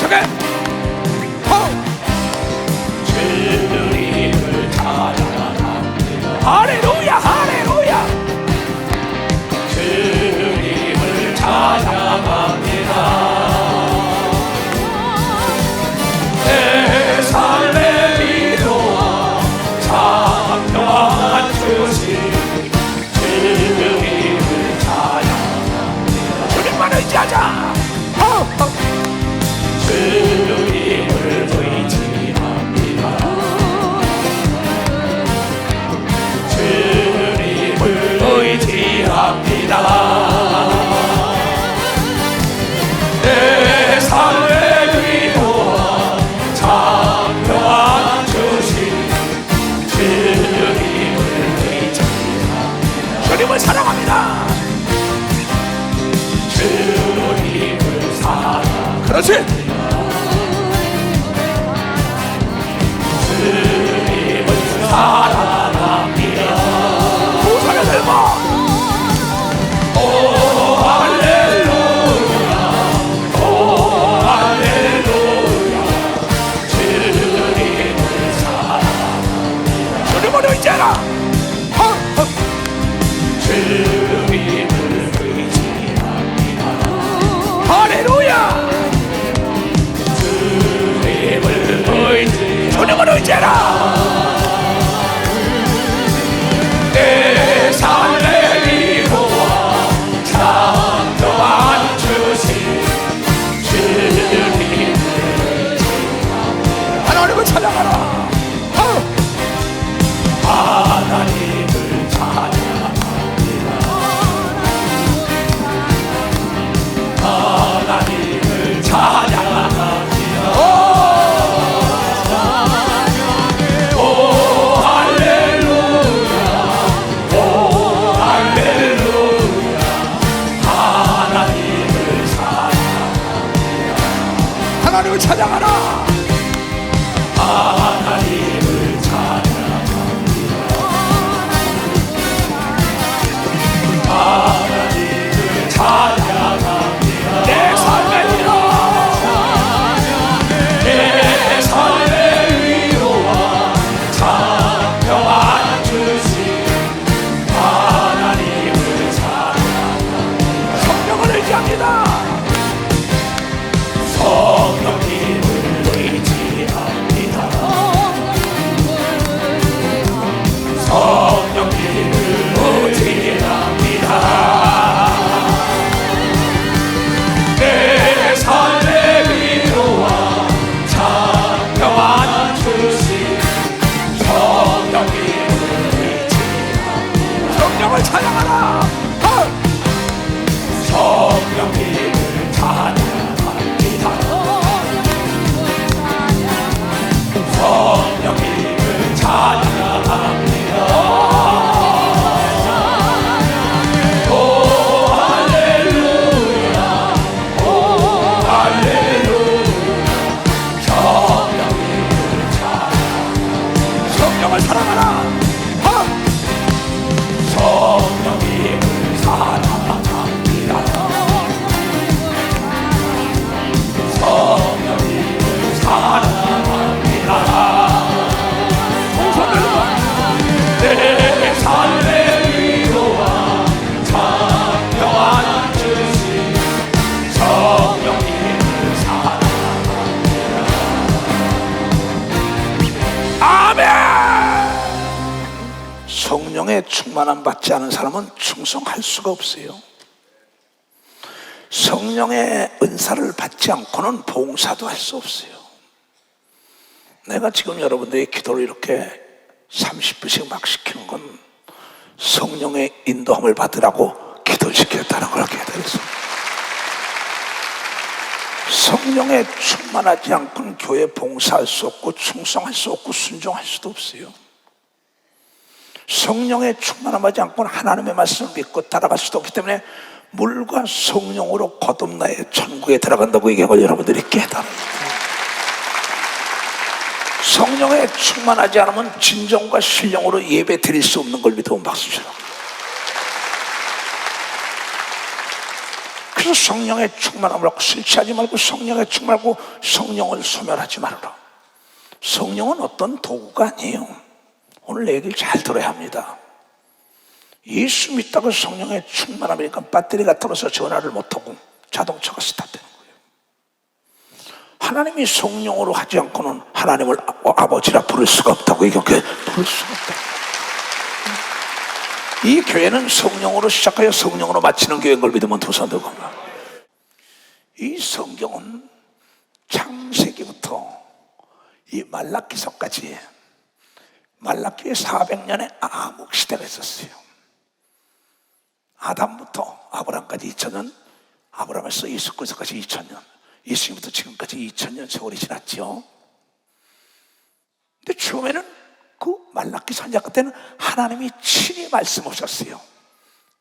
어떻게? 주님을 찬양합니다. 할렐루야 할렐루야. 주님을 찬양합니다. 내 삶의 위로와 참평안 주신 주님을 찬양합니다. 주님만 의지하자. 주님을 의지합니다. 주님을 의지합니다. 내 삶의 위로와 참평안 주신 주님을 의지합니다. 주님을 사랑합니다. 주님을 사랑. 그렇지. 주님을 사랑합니다. 부산의 대박. 오 할렐루야. 오 할렐루야. 주님을 사랑합니다. 주님을 의지하라. 주님을 의지합니다. 할렐루야. 주님을 의지하라. 내 삶의 위로와 참평안 주신 주님을 의지합니다. 하나님을 찬양하라. 하나님을 찬양합니다. 하나님을 찬양합니다. 하나님을 찬양하라. 하나님을 찬양합니다. 하나님을 찬양합니다. 내 삶의 위로, 내 삶의 위로와 참평안 주신 하나님을 찬양합니다. 성령을 의지합니다. 성령님을 의지합니다. 성령님을 의지합니다. 내 삶의 위로와 참평안 주신 성령님을 의지합니다. 성령을 찬양하라. 성령님을 찬양합니다. 성령님을 찬양합니다. 오 할렐루야. 오 할렐루야. 성령님을 찬양합니다. 성령을 사랑하라. 성령님을 사랑합니다. 성령님을 사랑합니다. 내 삶의 위로와 참평안 주신 성령님을 사랑합니다. 아멘. 성령의 충만함 받지 않은 사람은 충성할 수가 없어요. 성령의 은사를 받지 않고는 봉사도 할 수 없어요. 내가 지금 여러분들의 기도를 이렇게 30분씩 막 시키는 건 성령의 인도함을 받으라고 기도를 시켰다는 걸 알게 되었습니다. 성령에 충만하지 않고는 교회 봉사할 수 없고 충성할 수 없고 순종할 수도 없어요. 성령에 충만하지 않고는 하나님의 말씀을 믿고 따라갈 수도 없기 때문에 물과 성령으로 거듭나야 천국에 들어간다고 얘기한 걸 여러분들이 깨달아요. 성령에 충만하지 않으면 진정과 신령으로 예배 드릴 수 없는 걸 믿으면 박수 치라. 그래서 성령의 충만함을 갖고 술 취하지 말고 성령의 충만하고 성령을 소멸하지 말아라. 성령은 어떤 도구가 아니에요. 오늘 내 얘기를 잘 들어야 합니다. 예수 믿다고 성령의 충만함이니까 배터리가 떨어져서 전화를 못하고 자동차가 스탑되는 거예요. 하나님이 성령으로 하지 않고는 하나님을 아버지라 부를 수가 없다고. 이 교회 부를 수가 없다. 이 교회는 성령으로 시작하여 성령으로 마치는 교회인 걸 믿으면 두 손 들고 합니다. 이 성경은 창세기부터 이 말라기서까지 말라기의 400년의 암흑 시대가 있었어요. 아담부터 아브라함까지 2000년, 아브라함에서 예수 그리스도까지 2000년, 예수님부터 지금까지 2000년 세월이 지났죠. 근데 처음에는 그 말라기 선지자 때는 하나님이 친히 말씀하셨어요.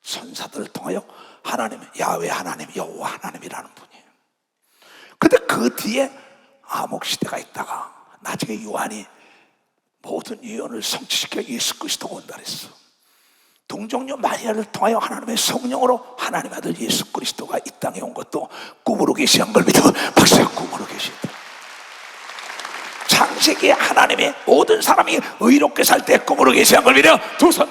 선사들을 통하여 하나님, 야훼 하나님, 여호와 하나님이라는 분이에요. 근데 그 뒤에 암흑 시대가 있다가 나중에 요한이 모든 예언을 성취시켜 예수 그리스도가 온다 그랬어. 동정녀 마리아를 통하여 하나님의 성령으로 하나님 아들 예수 그리스도가 이 땅에 온 것도 꿈으로 계시한 걸 믿어. 박사가 꿈으로 계시다. 창세기에 하나님의 모든 사람이 의롭게 살 때 꿈으로 계시한 걸 믿어. 두 손.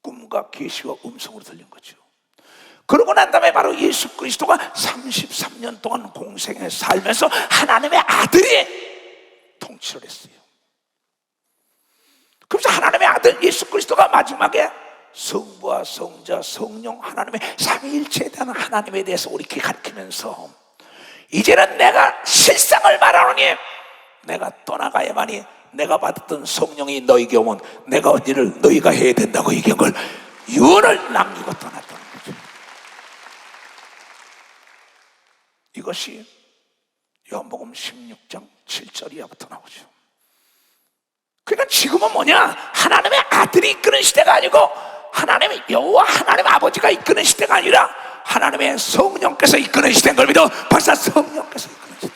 꿈과 계시와 음성으로 들린 거죠. 그러고 난 다음에 바로 예수 그리스도가 33년 동안 공생에 살면서 하나님의 아들이 통치를 했어요. 그래서 하나님의 아들 예수 그리스도가 마지막에 성부와 성자 성령 하나님의 삼위일체에 대한 하나님에 대해서 우리에게 가르치면서 이제는 내가 실상을 말하노니 내가 떠나가야만이 내가 받았던 성령이 너에게 오면 내가 온 일을 너희가 해야 된다고 얘기한 걸 유언을 남기고 떠났다는 거죠. 이것이 요한복음 16장 7절 이하부터 나오죠. 그러니까 지금은 뭐냐? 하나님의 아들이 이끄는 시대가 아니고 하나님의 여호와 하나님 아버지가 이끄는 시대가 아니라 하나님의 성령께서 이끄는 시대인 걸 믿어. 벌써 성령께서 이끄는 시대.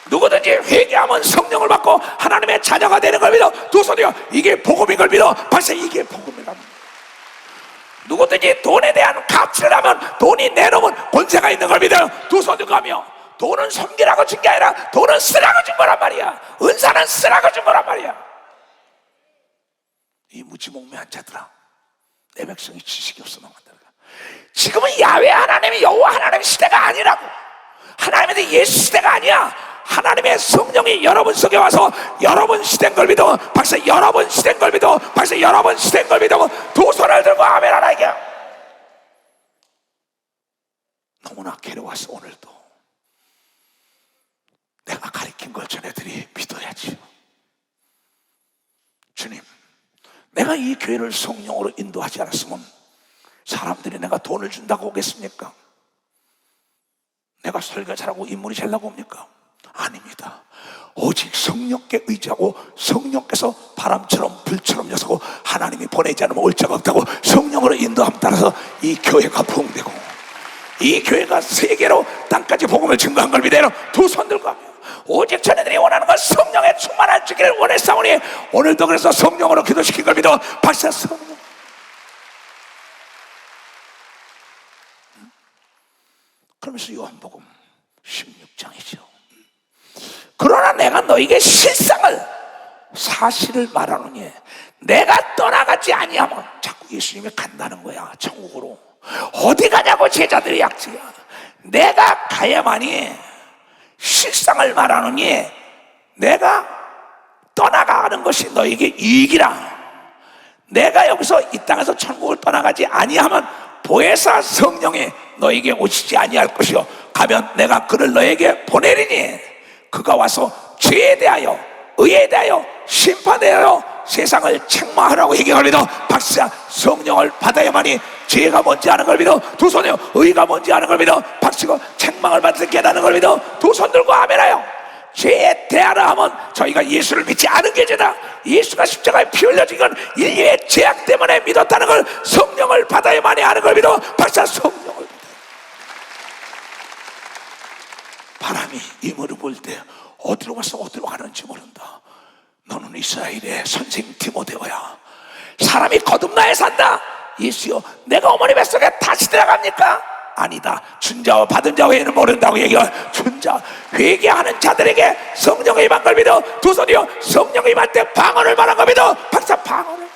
누구든지 회개하면 성령을 받고 하나님의 자녀가 되는 걸 믿어. 두 손이요. 이게 복음인 걸 믿어. 벌써 이게 복음이랍니다. 누구든지 돈에 대한 가치를 하면 돈이 내놓으면 권세가 있는 걸 믿어요. 두 손 들고 하며 돈은 섬기라고 준 게 아니라 돈은 쓰라고 준 거란 말이야. 은사는 쓰라고 준 거란 말이야. 이 무지몽매한 자들아, 내 백성이 지식이 없어 넘어간다. 지금은 야훼 하나님이 여호와 하나님 시대가 아니라고. 하나님의 예수 시대가 아니야. 하나님의 성령이 여러분 속에 와서 여러분 시대인 걸 믿어. 벌써 여러분 시대인 걸 믿어. 벌써 여러분 시대인 걸 믿어. 두 손을 들고 아멘 하라 이게. 너무나 괴로워서 오늘도 내가 가르친 걸 전해들이 믿어야지. 주님, 내가 이 교회를 성령으로 인도하지 않았으면 사람들이 내가 돈을 준다고 오겠습니까? 내가 설교 잘하고 인물이 잘나고 옵니까? 아닙니다. 오직 성령께 의지하고 성령께서 바람처럼 불처럼 여서고 하나님이 보내지 않으면 올 자가 없다고 성령으로 인도함 따라서 이 교회가 부흥되고 이 교회가 세계로 땅까지 복음을 증거한 걸 믿어요. 두 손 들고 하며 오직 자네들이 원하는 건 성령에 충만할 주기를 원했사오니 오늘도 그래서 성령으로 기도시킨 걸 믿어. 박사 성령. 그러면서 요한복음 16장이죠. 그러나 내가 너에게 실상을 사실을 말하노니 내가 떠나가지 아니하면 자꾸 예수님이 간다는 거야. 천국으로 어디 가냐고 제자들의 약지야. 내가 가야만이 실상을 말하노니 내가 떠나가는 것이 너에게 이익이라. 내가 여기서 이 땅에서 천국을 떠나가지 아니하면 보혜사 성령이 너에게 오시지 아니할 것이요 가면 내가 그를 너에게 보내리니 그가 와서 죄에 대하여 의에 대하여 심판에 대하여 세상을 책망하라고 얘기합니다. 박사 성령을 받아야만이 죄가 뭔지 아는 걸 믿어. 두 손이요. 의가 뭔지 아는 걸 믿어. 박수고 책망을 받을 깨닫는 걸 믿어. 두 손 들고 아멘하여. 죄에 대하라 하면 저희가 예수를 믿지 않은 게 죄다. 예수가 십자가에 피 흘려진 건 인류의 죄악 때문에 믿었다는 걸 성령을 받아야만이 아는 걸 믿어. 박사 성령을 믿어. 바람이 이 무릎 볼 때 어디로 가서 어디로 가는지 모른다. 너는 이스라엘의 선생 디모데오야. 사람이 거듭나야 산다. 예수여 내가 어머니 뱃속에 다시 들어갑니까? 아니다. 준 자와 받은 자 외에는 모른다고 얘기해. 준 자, 회개하는 자들에게 성령의 임한 걸 믿어. 두 손이요 성령의 임할 때 방언을 말한 걸 믿어. 박사 방언을.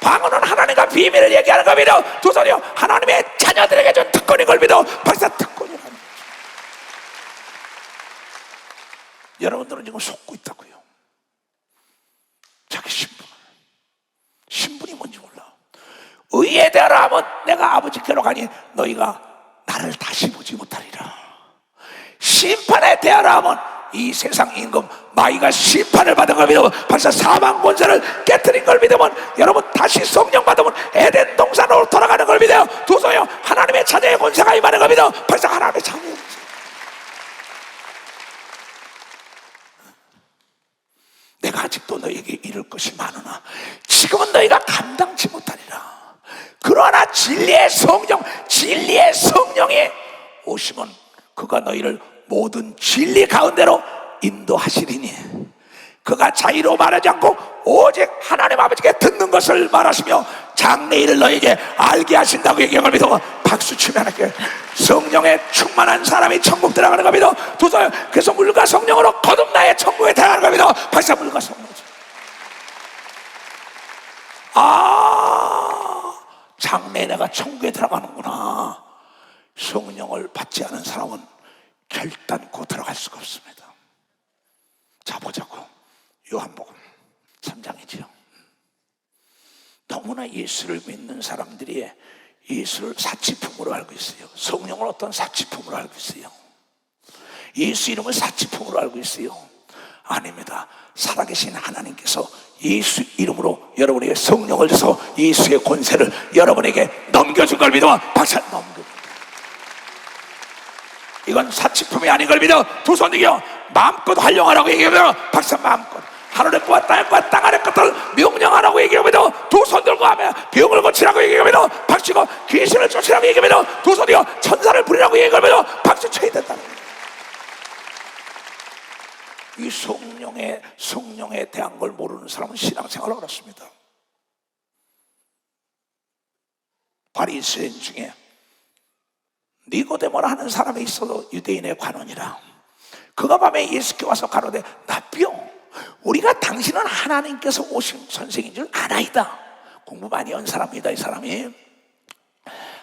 방언은 하나님과 비밀을 얘기하는 걸 믿어. 두 손이요 하나님의 자녀들에게 준 특권인 걸 믿어. 박사 특권이라는 거죠. 여러분들은 지금 속고 있다고요. 자기 신분이 뭔지 몰라. 의에 대하라 하면 내가 아버지께로 가니 너희가 나를 다시 보지 못하리라. 심판에 대하라 하면 이 세상 임금 마귀가 심판을 받은 걸 믿으면, 벌써 사망 권세를 깨뜨린 걸 믿으면, 여러분 다시 성령 받으면 에덴 동산으로 돌아가는 걸 믿어요. 두 손이요 하나님의 자녀의 권세가 임하는 걸 믿어. 벌써 하나님의 자녀의 권세. 내가 아직도 너에게 이룰 것이 많으나 지금은 너희가 감당치 못하리라. 그러나 진리의 성령이 오시면 그가 너희를 모든 진리 가운데로 인도하시리니 그가 자의로 말하지 않고 오직 하나님 아버지께 듣는 것을 말하시며 장래일을 너에게 알게 하신다고 얘기한 걸 믿어. 박수 치면 할게. 성령에 충만한 사람이 천국 들어가는 걸 믿어. 두손. 그래서 물과 성령으로 거듭나야 천국에 들어가는 걸 믿어. 박수. 물과 성령. 장래에 내가 천국에 들어가는구나. 성령을 받지 않은 사람은 결단코 들어갈 수가 없습니다. 자, 보자고. 요한복음 3장이지요. 너무나 예수를 믿는 사람들이 예수를 사치품으로 알고 있어요. 성령을 어떤 사치품으로 알고 있어요. 예수 이름을 사치품으로 알고 있어요. 아닙니다. 살아계신 하나님께서 예수 이름으로 여러분에게 성령을 줘서 예수의 권세를 여러분에게 넘겨준 걸 믿어. 박사 넘겨. 이건 사치품이 아닌 걸 믿어. 두 손 들여 마음껏 활용하라고 얘기하며 박사 마음껏 하늘의 것과 땅의 것과 땅 아래 것들을 명령하라고 얘기하며 두 손 들고 하며 병을 고치라고 얘기하며 박치고 귀신을 쫓으라고 얘기하며 두 손 들여 천사를 부리라고 얘기하며 박수 쳐야 된다는 거예요. 이 성령에 대한 걸 모르는 사람은 신앙생활을 어렵습니다. 바리새인 중에 니고데모라 하는 사람이 있어도 유대인의 관원이라. 그가 밤에 예수께 와서 가로되 납비여 우리가 당신은 하나님께서 오신 선생인 줄 아나이다. 공부 많이 한 사람이다. 이 사람이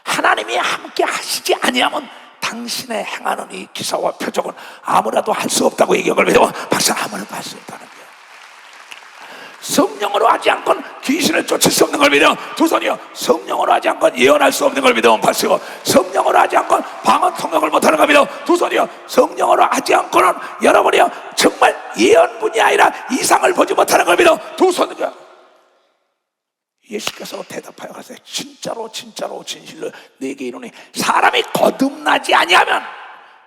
하나님이 함께 하시지 아니하면 당신의 행하는 이 기사와 표적은 아무라도 할 수 없다고 얘기한 걸 믿어. 박사 아무라도 할 수 없다는 거예요. 성령으로 하지 않고는 귀신을 쫓을 수 없는 걸 믿어. 두 손이요 성령으로 하지 않고는 예언할 수 없는 걸 믿어. 박수고 성령으로 하지 않고는 방언 통역을 못하는 걸 믿어. 두 손이요 성령으로 하지 않고는 여러분이요 정말 예언뿐이 아니라 이상을 보지 못하는 걸 믿어. 두 손이요. 예수께서 대답하여 가세요. 진짜로 진실로 내게 이르노니 사람이 거듭나지 아니하면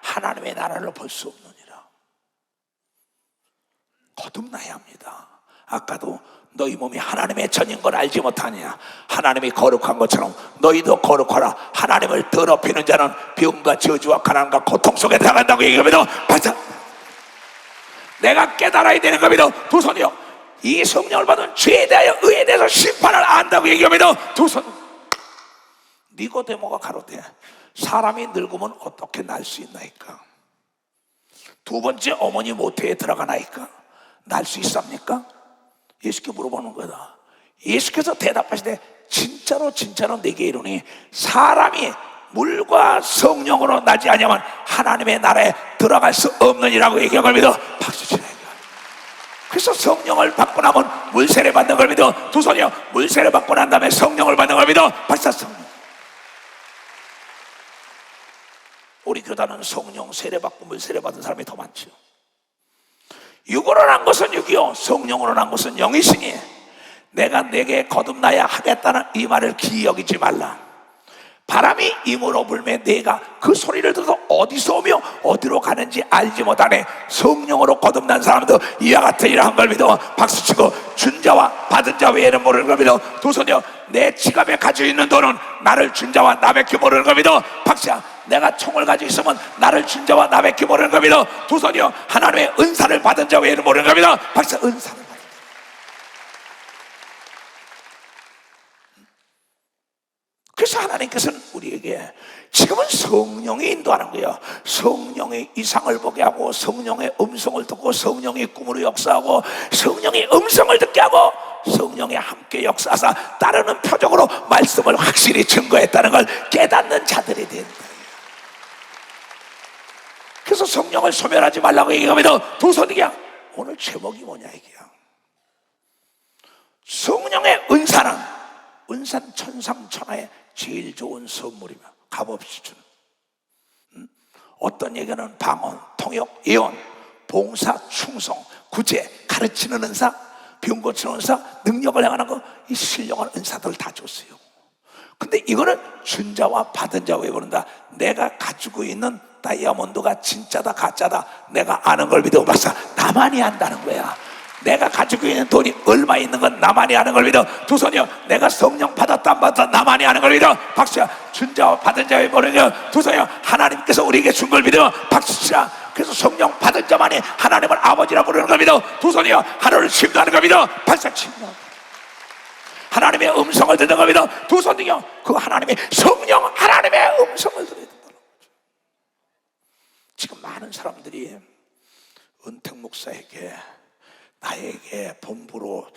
하나님의 나라를 볼 수 없느니라. 거듭나야 합니다. 아까도 너희 몸이 하나님의 전인 걸 알지 못하느냐. 하나님이 거룩한 것처럼 너희도 거룩하라. 하나님을 더럽히는 자는 병과 저주와 가난과 고통 속에 들어간다고 얘기하면서 반사 내가 깨달아야 되는 겁니다. 두 손이요 이 성령을 받은 죄에 대하여 의에 대해서 심판을 안다고 얘기합니다. 두 손. 니고데모가 가로되 사람이 늙으면 어떻게 날 수 있나이까? 두 번째 어머니 모태에 들어가나이까? 날 수 있습니까? 예수께 물어보는 거다. 예수께서 대답하시되 진짜로 내게 이르니 사람이 물과 성령으로 나지 아니하면 하나님의 나라에 들어갈 수 없느니라고 얘기한 걸 믿어. 박수 치네. 그래서 성령을 받고 나면 물세례 받는 걸 믿어. 두 손이요 물세례 받고 난 다음에 성령을 받는 걸 믿어. 박사 성령. 우리 교단은 성령 세례 받고 물세례 받은 사람이 더 많죠. 육으로 난 것은 육이요 성령으로 난 것은 영이시니 내가 내게 거듭나야 하겠다는 이 말을 기이 여기지 말라. 바람이 임으로 불매 내가 그 소리를 들어서 어디서 오며 어디로 가는지 알지 못하네. 성령으로 거듭난 사람도 이와 같은 일을 한 걸 믿어. 박수치고 준 자와 받은 자 외에는 모르는 걸 믿어. 두 손이여 내 지갑에 가지고 있는 돈은 나를 준 자와 나밖에 모르는 걸 믿어. 박수야 내가 총을 가지고 있으면 나를 준 자와 나밖에 모르는 걸 믿어. 두 손이여 하나님의 은사를 받은 자 외에는 모르는 걸 믿어. 박수야 은사를 받은 자. 그래서 하나님께서는 우리에게 지금은 성령이 인도하는 거예요. 성령의 이상을 보게 하고, 성령의 음성을 듣고, 성령이 꿈으로 역사하고, 성령의 음성을 듣게 하고, 성령이 함께 역사하사 따르는 표적으로 말씀을 확실히 증거했다는 걸 깨닫는 자들이 된다. 그래서 성령을 소멸하지 말라고 얘기하면 도서득이야. 오늘 제목이 뭐냐 이게야. 성령의 은사는 은산 천상천하의 제일 좋은 선물이며 값없이 주는, 어떤 얘기는 방언, 통역, 예언, 봉사, 충성, 구제, 가르치는 은사, 병 고치는 은사, 능력을 행하는 거, 이 신령한 은사들을 다 줬어요. 근데 이거는 준 자와 받은 자가 왜 그런다? 내가 가지고 있는 다이아몬드가 진짜다 가짜다 내가 아는 걸 믿어. 박사, 나만이 안다는 거야. 내가 가지고 있는 돈이 얼마 있는 건 나만이 아는 걸 믿어. 두 손이요. 내가 성령 받았다 안 받았다 나만이 아는 걸 믿어. 박수야. 준 자와 받은 자의 모르냐. 두 손이요. 하나님께서 우리에게 준 걸 믿어. 박수야. 그래서 성령 받은 자만이 하나님을 아버지라 부르는 걸 믿어. 두 손이요. 하늘을 침노하는 걸 믿어. 박수 침노. 하나님의 음성을 듣는 걸 믿어. 두 손이요. 그 하나님의 성령 하나님의 음성을 들어야 된다는 거죠. 지금 많은 사람들이 은택 목사에게, 나에게, 본부로,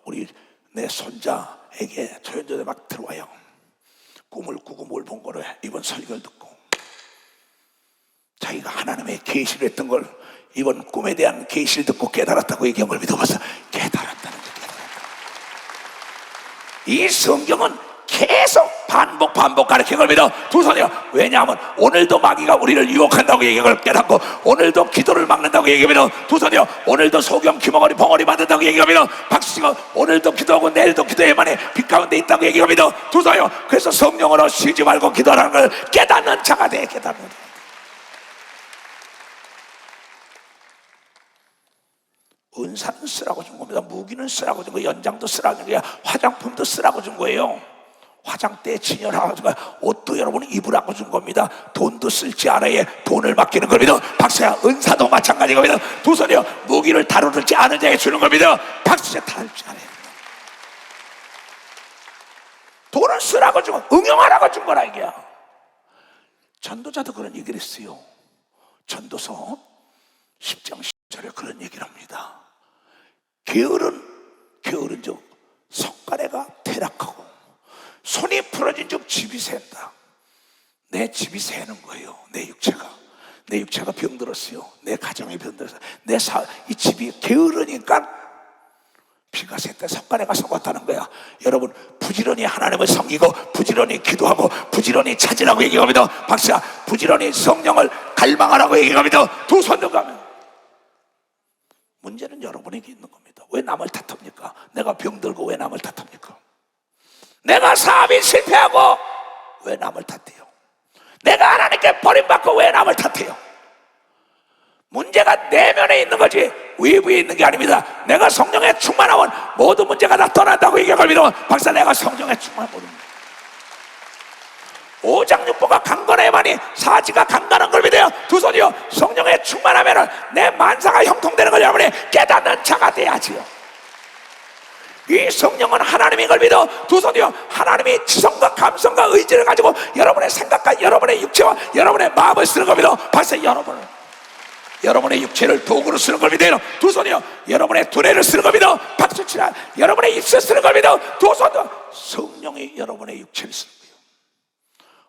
우리 내 손자에게 조연전에 막 들어와요. 꿈을 꾸고 뭘 본 거를 이번 설교를 듣고 자기가 하나님의 계시를 했던 걸 이번 꿈에 대한 계시를 듣고 깨달았다고 얘기한 걸 믿어봐서 깨달았다는 거. 이 성경은 계속 반복 가르치는 걸 믿어. 두 손이요. 왜냐하면 오늘도 마귀가 우리를 유혹한다고 얘기를 깨닫고, 오늘도 기도를 막는다고 얘기하면 두 손이요. 오늘도 소경 귀머거리 벙어리 만든다고 얘기하면 박수치고, 오늘도 기도하고 내일도 기도해만 해 빛 가운데 있다고 얘기하면 두 손이요. 그래서 성령으로 쉬지 말고 기도하는 걸 깨닫는 자가 돼. 깨닫는 자. 은사는 쓰라고 준 겁니다. 무기는 쓰라고 준 거예요. 연장도 쓰라고 준 거예요. 화장품도 쓰라고 준 거예요. 화장대에 진열하고 준 거예요. 옷도 여러분이 입으라고 준 겁니다. 돈도 쓸지 않아야 돈을 맡기는 겁니다. 박수야. 은사도 마찬가지 겁니다. 두 손이요. 무기를 다루지 않은 자에게 주는 겁니다. 박수야. 다룰 줄 알아야 돼요. 돈을 쓰라고 준 거, 응용하라고 준 거라 이게야. 전도자도 그런 얘기를 했어요. 전도서 10장 10절에 그런 얘기를 합니다. 게으른 즉 석가래가 퇴락하고 손이 부러진 즉 집이 샌다. 내 집이 새는 거예요. 내 육체가 병들었어요. 내 가정이 병들었어요. 이 집이 게으르니까 비가 샜다. 석가래가 썩었다는 거야. 여러분, 부지런히 하나님을 섬기고 부지런히 기도하고 부지런히 찾으라고 얘기합니다. 박수야. 부지런히 성령을 갈망하라고 얘기합니다. 두 손 들어가면. 문제는 여러분에게 있는 겁니다. 왜 남을 탓합니까? 내가 병들고 왜 남을 탓합니까? 내가 사업이 실패하고 왜 남을 탓해요? 내가 하나님께 버림받고 왜 남을 탓해요? 문제가 내면에 있는 거지 외부에 있는 게 아닙니다. 내가 성령에 충만하면 모든 문제가 다 떠난다고 얘기합니다. 박사, 내가 성령에 충만하면 오장육부가 강건해야만이 사지가 강건한 걸 믿어요. 두 손이요. 성령에 충만하면 내 만사가 형통되는 걸 여러분이 깨닫는 자가 돼야지요. 이 성령은 하나님인 걸 믿어. 두 손이요. 하나님의 지성과 감성과 의지를 가지고 여러분의 생각과 여러분의 육체와 여러분의 마음을 쓰는 겁니다. 벌써 여러분의 육체를 도구로 쓰는 걸 믿어요. 두 손이요. 여러분의 두뇌를 쓰는 겁니다. 박수치라. 여러분의 입술 쓰는 걸 믿어. 두 손도 성령이 여러분의 육체를 쓰는 거예요.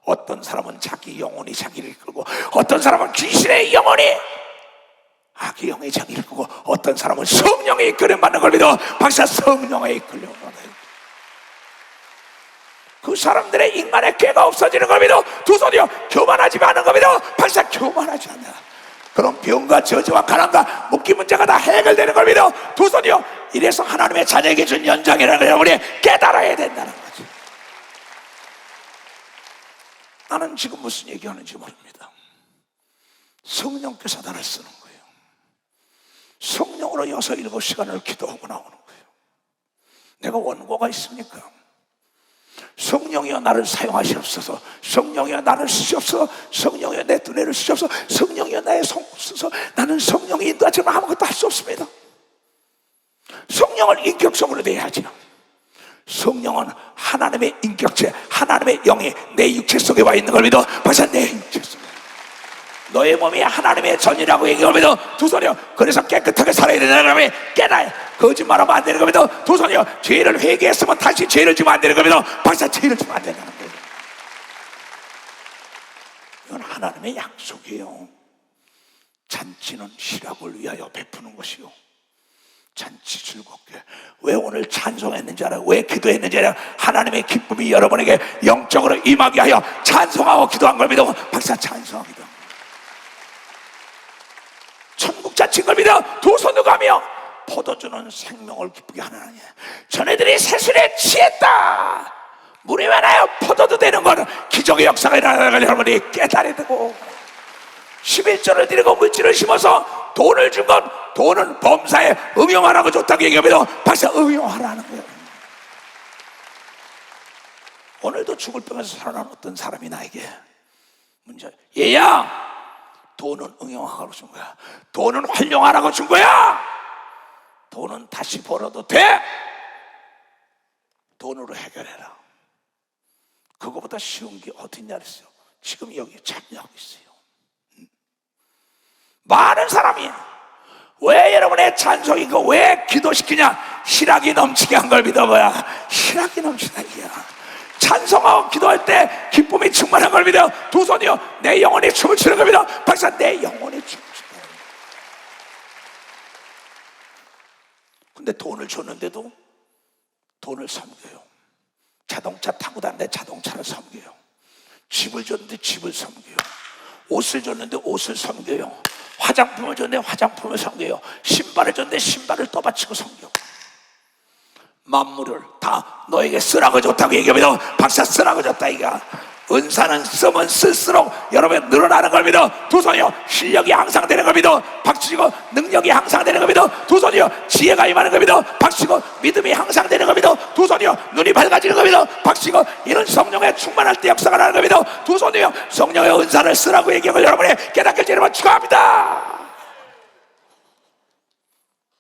어떤 사람은 자기 영혼이 자기를 이끌고, 어떤 사람은 귀신의 영혼이 악의 영이 자기를 이끌고, 어떤 사람은 성령에 이끌려 받는 걸 믿어. 박사, 성령에 이끌려 받아요. 그 사람들의 인간의 꾀가 없어지는 걸 믿어. 두 손이요. 교만하지 않은 걸 믿어. 박사, 교만하지 않아. 그럼 병과 저주와 가난과 묵기 문제가 다 해결되는 걸 믿어. 두 손이요. 이래서 하나님의 자녀에게 준 연장이라는 걸 여러분이 깨달아야 된다는 거지. 나는 지금 무슨 얘기하는지 모릅니다. 성령께서 나를 쓰는 거예요. 성령으로 6, 7시간을 기도하고 나오는 거예요. 내가 원고가 있습니까? 성령이여 나를 사용하시옵소서. 성령이여 나를 쓰시옵소서. 성령이여 내 두뇌를 쓰시옵소서. 성령이여 나의 손을 쓰소서. 나는 성령이 인도하지만 아무것도 할 수 없습니다. 성령을 인격적으로 대해야죠. 성령은 하나님의 인격체, 하나님의 영이 내 육체 속에 와 있는 걸 믿어. 벌써 내 육체 속에 너의 몸이 하나님의 전이라고 얘기를 믿어. 두 손이요. 그래서 깨끗하게 살아야 되는 사람이 깨달아. 거짓말하면 안 되는 겁니다. 두 손이요. 죄를 회개했으면 다시 죄를 지면 안 되는 겁니다. 벌써 죄를 지면 안 된다는 거예요. 이건 하나님의 약속이에요. 잔치는 희락을 위하여 베푸는 것이요, 잔치 즐겁게. 왜 오늘 찬송했는지 알아요? 왜 기도했는지 알아요? 하나님의 기쁨이 여러분에게 영적으로 임하게 하여 찬송하고 기도한 걸 믿어. 박사 찬송합니다. 천국 잔치인 걸 믿어. 두 손을 가며 포도주는 생명을 기쁘게 하는 하나님. 전애들이 새술에 취했다. 물이 많아요. 포도도 되는 거는 기적의 역사가 일어나는 걸 여러분이 깨달아야 되고, 11조를 드리고 물질을 심어서 돈을 준 건 돈은 범사에 응용하라고 줬다고 얘기하면 벌써 응용하라는 거예요. 오늘도 죽을 병에서 살아난 어떤 사람이 나에게 문제, 얘야 돈은 응용하라고 준 거야. 돈은 활용하라고 준 거야. 돈은 다시 벌어도 돼. 돈으로 해결해라. 그거보다 쉬운 게 어딨냐 그랬어요. 지금 여기 참여하고 있어요. 많은 사람이 왜 여러분의 찬송이고 왜 기도시키냐? 희락이 넘치게 한 걸 믿어봐야 희락이 넘치다. 이야. 찬송하고 기도할 때 기쁨이 충만한 걸 믿어. 두 손이요. 내 영혼이 춤을 추는 걸 믿어. 박사 내 영혼이 춤을 추는 걸 믿어. 근데 돈을 줬는데도 돈을 섬겨요. 자동차 타고 다니는데 자동차를 섬겨요. 집을 줬는데 집을 섬겨요. 옷을 줬는데 옷을 섬겨요. 화장품을 줬는데 화장품을 섬겨요. 신발을 줬는데 신발을 떠받치고 섬겨. 만물을 다 너에게 쓰라고 줬다고 얘기하면 박사 쓰라고 줬다 이가. 은사는 쓰면 쓸수록 여러분 늘어나는 걸 믿어. 두 손이요. 실력이 향상되는 걸 믿어. 박치고 능력이 향상되는 걸 믿어. 두 손이요. 지혜가 임하는 걸 믿어. 박치고 믿음이 향상되는 걸 믿어. 두 손이요. 눈이 밝아지는 걸 믿어. 박치고 이런 성령에 충만할 때 역사가 나는 걸 믿어. 두 손이요. 성령의 은사를 쓰라고 얘기하고 여러분의 깨닫게 되는 축하합니다.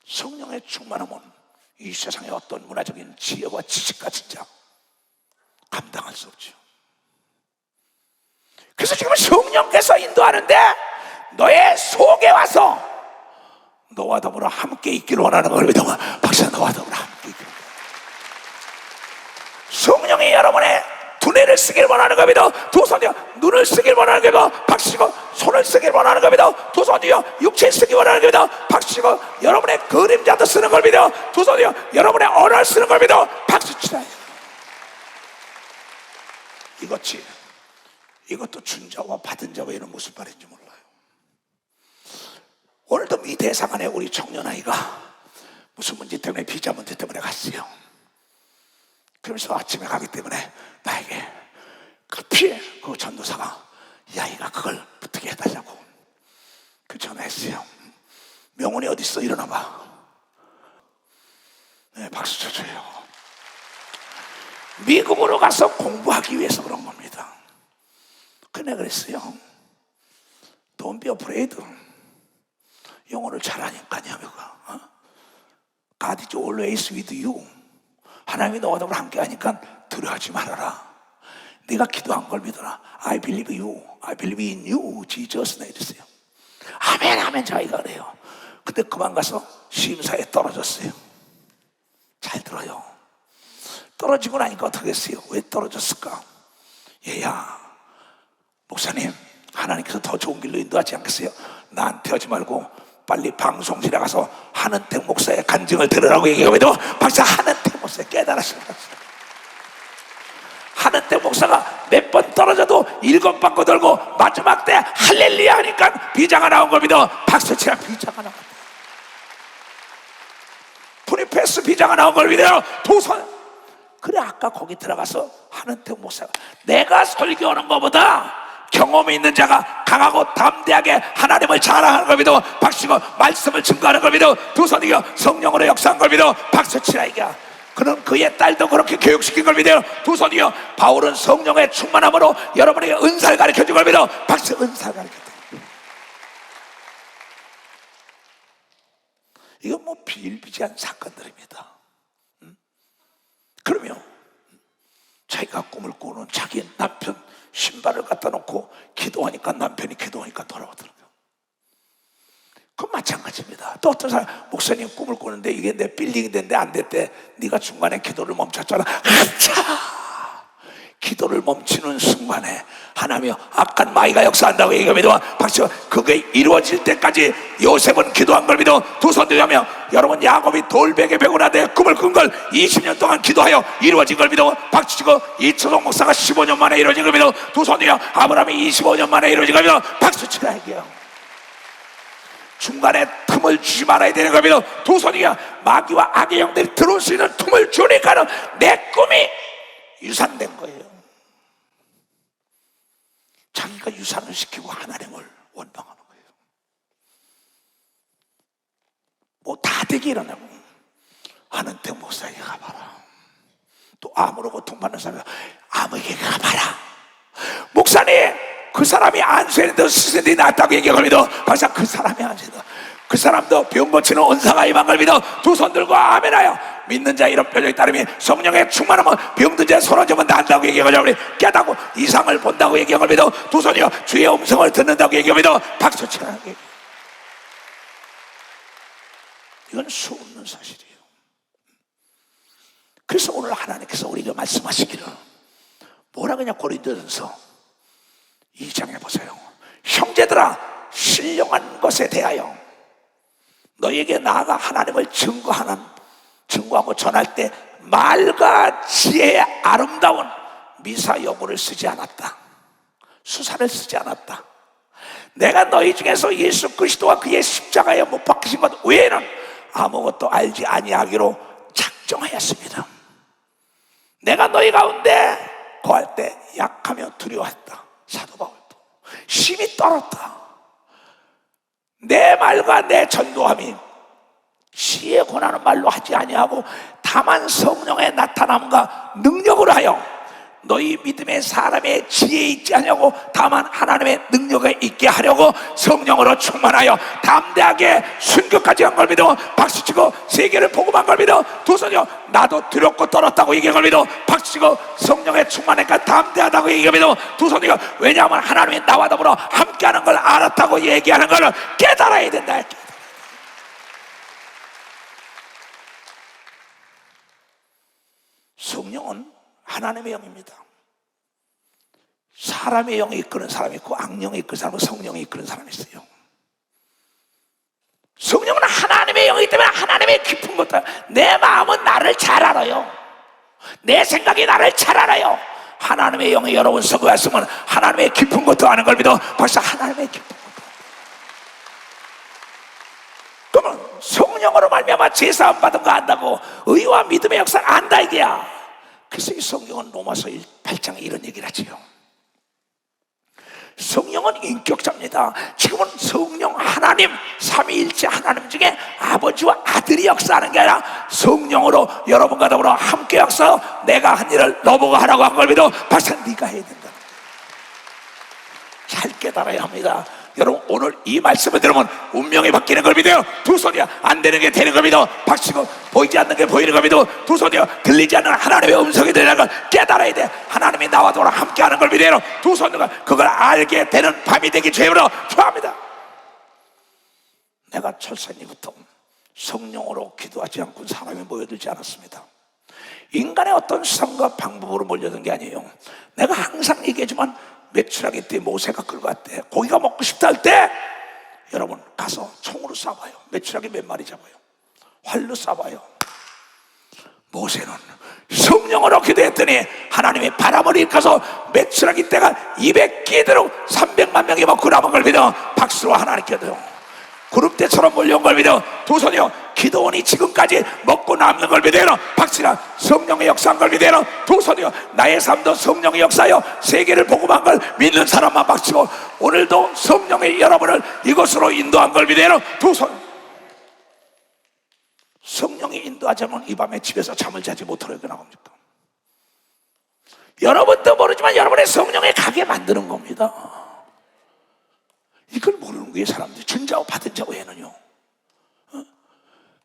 성령의 충만함은 이 세상의 어떤 문화적인 지혜와 지식과 진짜 감당할 수 없죠. 그래서 지금 성령께서 인도하는데 너의 속에 와서 너와 더불어 함께 있기를 원하는 걸 믿어. 박사 너와 더불어 함께 있기를 원하는. 성령이 여러분의 두뇌를 쓰길 원하는 걸 믿어. 두 손이요. 눈을 쓰길 원하는 걸 믿어. 박수치고 손을 쓰길 원하는 걸 믿어. 두 손이요. 육체 쓰길 원하는 걸 믿어. 박수치고 여러분의 그림자도 쓰는 걸 믿어. 두 손이요. 여러분의 언어를 쓰는 걸 믿어. 박수치라. 이것도 준 자와 받은 자와 이런 무슨 말인지 몰라요. 오늘도 미 대사관에 우리 청년 아이가 무슨 문제 때문에 비자 문제 때문에 갔어요. 그러면서 아침에 가기 때문에 나에게 급히 그 전도사가 이 아이가 그걸 부탁해 해달라고 그 전화했어요. 명훈이 어디 있어? 일어나봐. 네, 박수 쳐줘요. 미국으로 가서 공부하기 위해서 그런 겁니다. 그래 그랬어요. Don't be afraid. 영어를 잘하니까 냐며가. God is always with you. 하나님이 너와 더불어 함께 하니까 두려워하지 말아라. 네가 기도한 걸 믿어라. I believe you. I believe in you. Jesus 이랬어요. 아멘 아멘 자기가 그래요. 근데 그만 가서 심사에 떨어졌어요. 잘 들어요. 떨어지고 나니까 어떻게 했어요? 왜 떨어졌을까? 얘야 목사님, 하나님께서 더 좋은 길로 인도하지 않겠어요? 나한테 하지 말고 빨리 방송실에 가서 한은택 목사의 간증을 들으라고 얘기하면도 박사 한은택 목사 깨달았어요. 한은택 목사가 몇 번 떨어져도 7바퀴 돌고 마지막 때 할렐루야 하니까 비자가 나온 걸 믿어. 박수치라 비자가 나온 거야. 프리패스 비자가 나온 걸 믿어요. 도선. 그래 아까 거기 들어가서 한은택 목사가 내가 설교하는 것보다 경험이 있는 자가 강하고 담대하게 하나님을 자랑하는 걸 믿어. 박수치고 말씀을 증거하는 걸 믿어. 두 손이요 성령으로 역사한 걸 믿어. 박수치라 이게. 그는 그의 딸도 그렇게 교육시킨 걸 믿어요. 두 손이요 바울은 성령의 충만함으로 여러분에게 은사를 가르쳐준 걸 믿어. 박수 은사를 가르쳤다. 이건 뭐 비일비재한 사건들입니다. 그러면 자기가 꿈을 꾸는 자기 남편 신발을 갖다 놓고 기도하니까 남편이 기도하니까 돌아오더라고요. 그건 마찬가지입니다. 또 어떤 사람, 목사님 꿈을 꾸는데 이게 내 빌딩이 됐는데 안 됐대. 네가 중간에 기도를 멈췄잖아. 아차! 기도를 멈추는 순간에 하나님이 악한 마귀가 역사한다고 얘기합니다. 박수. 그게 이루어질 때까지 요셉은 기도한 걸 믿어 두 손 들자며, 여러분 야곱이 돌베개 베고 나대 꿈을 꾼 걸 20년 동안 기도하여 이루어진 걸 믿어 박수 치고, 이초동 목사가 15년 만에 이루어진 걸 믿어 두 손 들여, 아브라함이 25년 만에 이루어진 걸 믿어 박수 치라 얘기해요. 중간에 틈을 주지 말아야 되는 걸 믿어 두 손이야. 마귀와 악의 영들이 들어올 수 있는 틈을 주니까는 내 꿈이 유산된 거예요. 자기가 유산을 시키고 하나님을 원망하는 거예요. 뭐 다 되게 일어나고, 하는데 목사에게 가봐라. 또 암으로 고통받는 사람이 암에게 가봐라. 목사님, 그 사람이 안수했는데 스승들이 낫다고 얘기한 걸 믿어 박사. 그 사람이 안수했다. 그 사람도 병 고치는 은사가 임한 걸 믿어 두 손 들고 아멘하여, 믿는 자 이런 표정에 따르면 성령에 충만하면 병든 자 소라지면 난다고 얘기하고, 우리 깨닫고 이상을 본다고 얘기한 걸 믿어 두 손이요 주의 음성을 듣는다고 얘기하고 믿어 박수 치라. 이건 수없는 사실이에요. 그래서 오늘 하나님께서 우리에게 말씀하시기를 뭐라 그냥 고린도전서 2장에 보세요. 형제들아, 신령한 것에 대하여 너에게 나아가 하나님을 증거하고 전할 때 말과 지혜의 아름다운 미사 여구를 쓰지 않았다. 수사를 쓰지 않았다. 내가 너희 중에서 예수 그리스도와 그의 십자가에 못 박히신 것 외에는 아무것도 알지 아니하기로 작정하였습니다. 내가 너희 가운데 거할 때 약하며 두려워했다. 사도 바울도 심히 떨었다. 내 말과 내 전도함이 지혜 권하는 말로 하지 아니하고 다만 성령의 나타남과 능력으로 하여 너희 믿음의 사람의 지혜에 있지 않냐고 다만 하나님의 능력에 있게 하려고 성령으로 충만하여 담대하게 순교까지 한 걸 믿어 박수치고, 세계를 복음한 걸 믿어 두 손이요 나도 두렵고 떨었다고 얘기한 걸 믿어 박수치고, 성령에 충만하니까 담대하다고 얘기한 걸 믿어 두 손이요. 왜냐하면 하나님이 나와 더불어 함께하는 걸 알았다고 얘기하는 걸 깨달아야 된다. 성령은 하나님의 영입니다. 사람의 영이 이끄는 사람이 있고 악령이 이끄는 사람은 성령이 이끄는 사람이 있어요. 성령은 하나님의 영이기 때문에 하나님의 깊은 것들, 내 마음은 나를 잘 알아요. 내 생각이 나를 잘 알아요. 하나님의 영이 여러분 속에 왔으면 하나님의 깊은 것도 아는 걸 믿어 벌써 하나님의 깊은 것도. 그러면 성령으로 말미암아 제사함 받은 거 안다고, 의와 믿음의 역사를 안다 이게야. 그래서 이 성경은 로마서 8장에 이런 얘기를 하지요. 성령은 인격자입니다. 지금은 성령 하나님 삼위일체 하나님 중에 아버지와 아들이 역사하는 게 아니라 성령으로 여러분과 더불어 함께 역사하여 내가 한 일을 너보고 하라고 한 걸 믿어 박사 네가 해야 된다. 잘 깨달아야 합니다. 여러분 오늘 이 말씀을 들으면 운명이 바뀌는 걸 믿어요. 두 손이야. 안 되는 게 되는 걸 믿어 박수고, 보이지 않는 게 보이는 걸 믿어 두 손이야. 들리지 않는 하나님의 음성이 들리는 걸 깨달아야 돼. 하나님이 나와 더불어 함께하는 걸 믿어요. 두 손으로 그걸 알게 되는 밤이 되기 죄로 축원합니다. 내가 철사님부터 성령으로 기도하지 않고 사람이 모여들지 않았습니다. 인간의 어떤 수단과 방법으로 몰려든 게 아니에요. 내가 항상 얘기하지만 매출하기 때 모세가 끌고 갔대. 고기가 먹고 싶다 할 때 여러분 가서 총으로 쏴봐요. 매출하기 몇 마리 잡아요. 활로 쏴봐요. 모세는 성령으로 기도했더니 하나님이 바람을 일으켜서 매출하기 때가 200기대로 300만 명이 먹고 남은 걸 믿어 박수로 하나님께 드려. 구름대처럼 몰려온 걸 믿어 두 손이요. 기도원이 지금까지 먹고 남는 걸 믿어요. 박수라. 성령의 역사한 걸 믿어요. 두 손이요. 나의 삶도 성령의 역사요. 세계를 복음한 걸 믿는 사람만 박수고, 오늘도 성령의 여러분을 이곳으로 인도한 걸 믿어요. 두 손. 성령이 인도하자면 이 밤에 집에서 잠을 자지 못하게 나옵니다. 여러분도 모르지만 여러분의 성령에 가게 만드는 겁니다. 이걸 모르는 거예요. 사람들이 준 자와 받은 자 외에는요.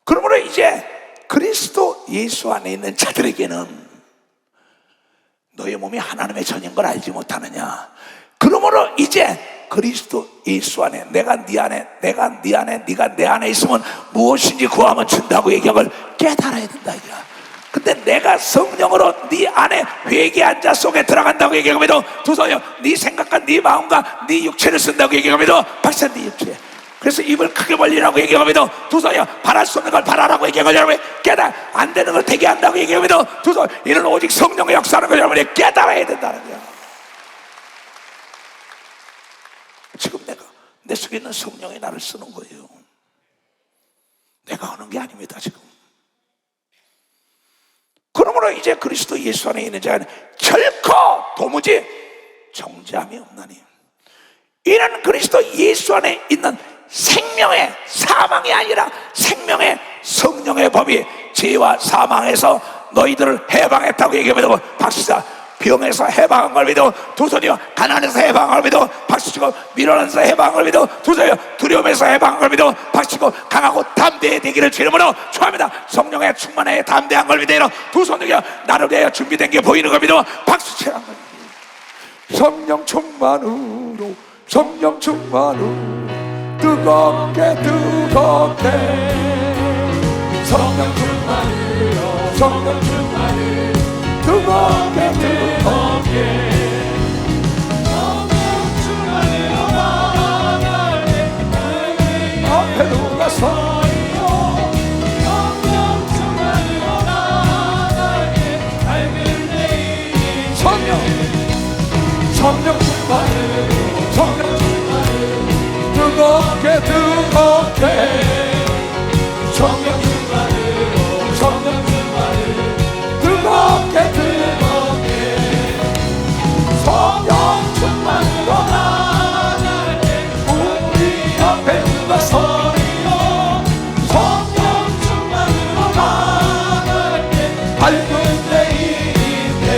그러므로 이제 그리스도 예수 안에 있는 자들에게는 너의 몸이 하나님의 전인 걸 알지 못하느냐. 그러므로 이제 그리스도 예수 안에 내가 네 안에 내가 네 안에 네가 내 안에 있으면 무엇인지 구하면 준다고 얘기한 걸 깨달아야 된다 이거야. 근데 내가 성령으로 네 안에 회개한 자 속에 들어간다고 얘기하면도 두서요 네 생각과 네 마음과 네 육체를 쓴다고 얘기하면도 박사 네 육체. 그래서 입을 크게 벌리라고 얘기하면도 두서요 바랄 수 없는 걸 바라라고 얘기하고 여러분이 깨달아 안 되는 걸 되게 한다고 얘기하면도 두서 이는 오직 성령의 역사라는 걸 여러분이 깨달아야 된다는 거야. 지금 내 속에 있는 성령이 나를 쓰는 거예요. 내가 하는 게 아닙니다 지금. 그러므로 이제 그리스도 예수 안에 있는 자는 결코 도무지 정죄함이 없나니 이는 그리스도 예수 안에 있는 생명의 사망이 아니라 생명의 성령의 법이 죄와 사망에서 너희들을 해방했다고 얘기하면 박수다. 병에서 해방한 걸 믿어 두손이요 가난에서 해방한 걸 믿어 박수치고 미련에서 해방한 걸 믿어 두손이요 두려움에서 해방한 걸 믿어 박수치고 강하고 담대의 되기를 주님으로 축원합니다. 성령의 충만에 담대한 걸 믿어 두손이요 나를 위하여 준비된 게 보이는 걸 믿어 박수치라는 걸 성령 충만으로 성령 충만으로 뜨겁게 성령 충만으로 성령 충만으로 뜨겁게 성령 충만으로 나를 앞에 누가 서요 성령 충만으로 나를 밝은 내 성령 충만으로 성령 충만으로 뜨겁게 성령 충만으로 성령 충만으로 뜨겁게 성령 충만으로 나날에 우리 앞에 누가 서리요 성령 충만으로 나날에 밝은 내일인데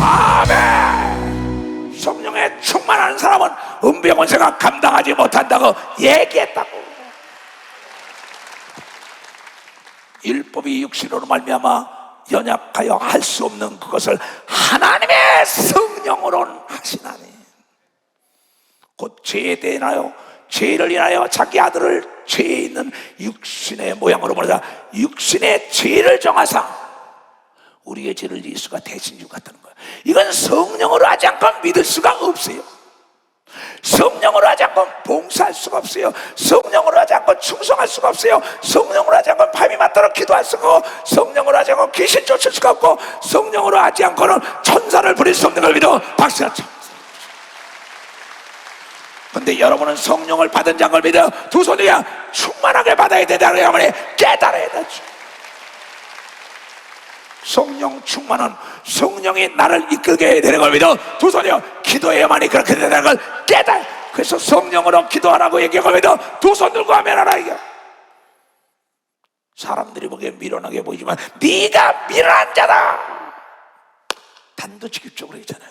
아멘. 성령에 충만한 사람은 은병원세가 감당하지 못한다고 얘기했다고. 율법이 육신으로 말미암아 연약하여 할 수 없는 그것을 하나님의 성령으로 하시나니 곧 죄에 대하여 죄를 인하여 자기 아들을 죄에 있는 육신의 모양으로 보내사 육신의 죄를 정하사 우리의 죄를 예수가 대신 주었다는 거예요. 이건 성령으로 하지 않고 믿을 수가 없어요. 성령으로 하지 않고 봉사할 수가 없어요. 성령으로 하지 않고 충성할 수가 없어요. 성령으로 하지 않고 밤이 맞도록 기도할 수가 없고 성령으로 하지 않고 귀신 쫓을 수가 없고 성령으로 하지 않고는 천사를 부릴 수 없는 걸 믿어 박수야. 근데 여러분은 성령을 받은 자인 걸 믿어 두 손이야 충만하게 받아야 된다는 여러분이 깨달아야 되죠. 성령 충만은 성령이 나를 이끌게 되는 걸 믿어 두 손이요 기도해야만이 그렇게 된다는 걸 깨달아. 그래서 성령으로 기도하라고 얘기하고 믿어 두 손 들고 하면 하라 이게. 사람들이 보기엔 미련하게 보이지만 네가 미련한 자다 단도직입적으로 있잖아요.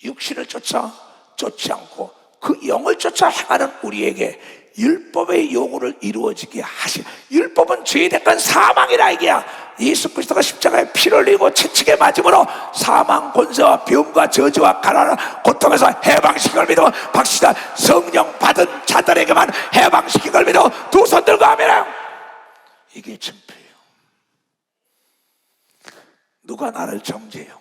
육신을 쫓지 않고 그 영을 쫓아 행하는 우리에게 율법의 요구를 이루어지게 하시. 율법은 죄의 대가는 사망이라 이게야. 예수 그리스도가 십자가에 피를 흘리고 채찍에 맞음으로 사망 권세와 병과 저주와 가난을 고통에서 해방시킨 걸 믿어 박시다. 성령 받은 자들에게만 해방시킨 걸 믿어 두 손 들고 하면 이게 증표예요. 누가 나를 정죄해요?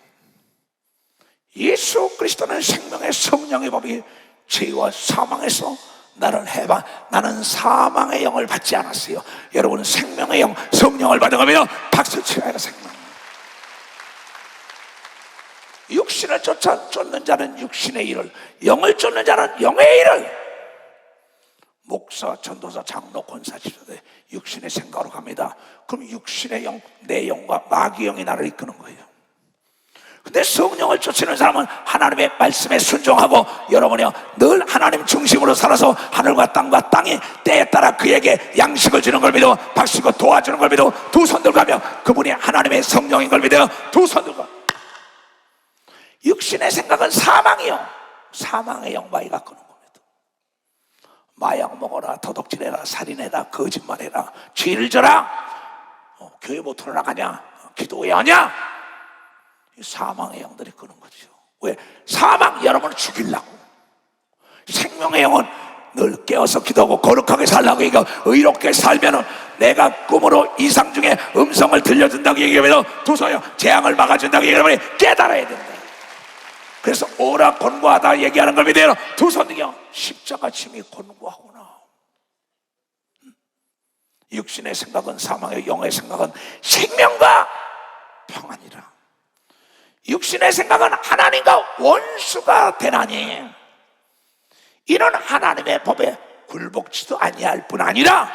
예수 그리스도는 생명의 성령의 법이 죄와 사망에서 나를 해방. 나는 사망의 영을 받지 않았어요. 여러분은 생명의 영 성령을 받은 거면 박수 치라요. 생명. 육신을 쫓는 자는 육신의 일을, 영을 쫓는 자는 영의 일을. 목사, 전도사, 장로, 권사, 지도자 육신의 생각으로 갑니다. 그럼 육신의 영, 내 영과 마귀 영이 나를 이끄는 거예요. 근데 성령을 쫓는 사람은 하나님의 말씀에 순종하고 여러분이요 늘 하나님 중심으로 살아서 하늘과 땅과 땅이 때에 따라 그에게 양식을 주는 걸 믿어 박수고 도와주는 걸 믿어 두 손 들고 가며 그분이 하나님의 성령인 걸 믿어 두 손 들고. 육신의 생각은 사망이요 사망의 영마이가 끄는 겁니다. 마약 먹어라, 도둑질해라, 살인해라, 거짓말해라, 죄를 져라. 교회 못 틀어나가냐, 기도회 하냐. 사망의 영들이 끄는 거죠. 왜? 사망 여러분을 죽이려고. 생명의 영은 늘 깨어서 기도하고 거룩하게 살라고 얘기하고, 의롭게 살면은 내가 꿈으로 이상 중에 음성을 들려준다고 얘기하면 두서요 재앙을 막아준다고 얘기하면 깨달아야 된다. 그래서 오라 권고하다 얘기하는 걸 믿어요. 두서는요 십자가 짐이 권고하구나. 육신의 생각은 사망의, 영의 생각은 생명과 평안이라. 육신의 생각은 하나님과 원수가 되나니 이는 하나님의 법에 굴복지도 아니할 뿐 아니라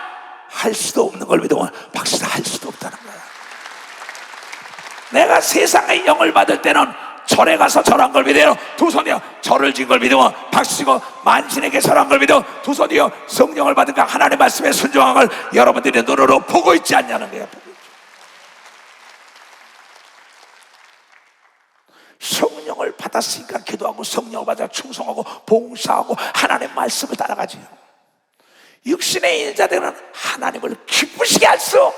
할 수도 없는 걸 믿으면 박수다 할 수도 없다는 거야. 내가 세상의 영을 받을 때는 절에 가서 절한 걸 믿어요. 두 손이요 절을 진 걸 믿으면 박수치고, 만신에게 절한 걸 믿어 두 손이요 성령을 받으니까 하나님의 말씀에 순종한 걸 여러분들이 눈으로 보고 있지 않냐는 거예요. 성령을 받았으니까 기도하고, 성령을 받아 충성하고 봉사하고 하나님의 말씀을 따라가지요. 육신의 인자들은 하나님을 기쁘시게 할 수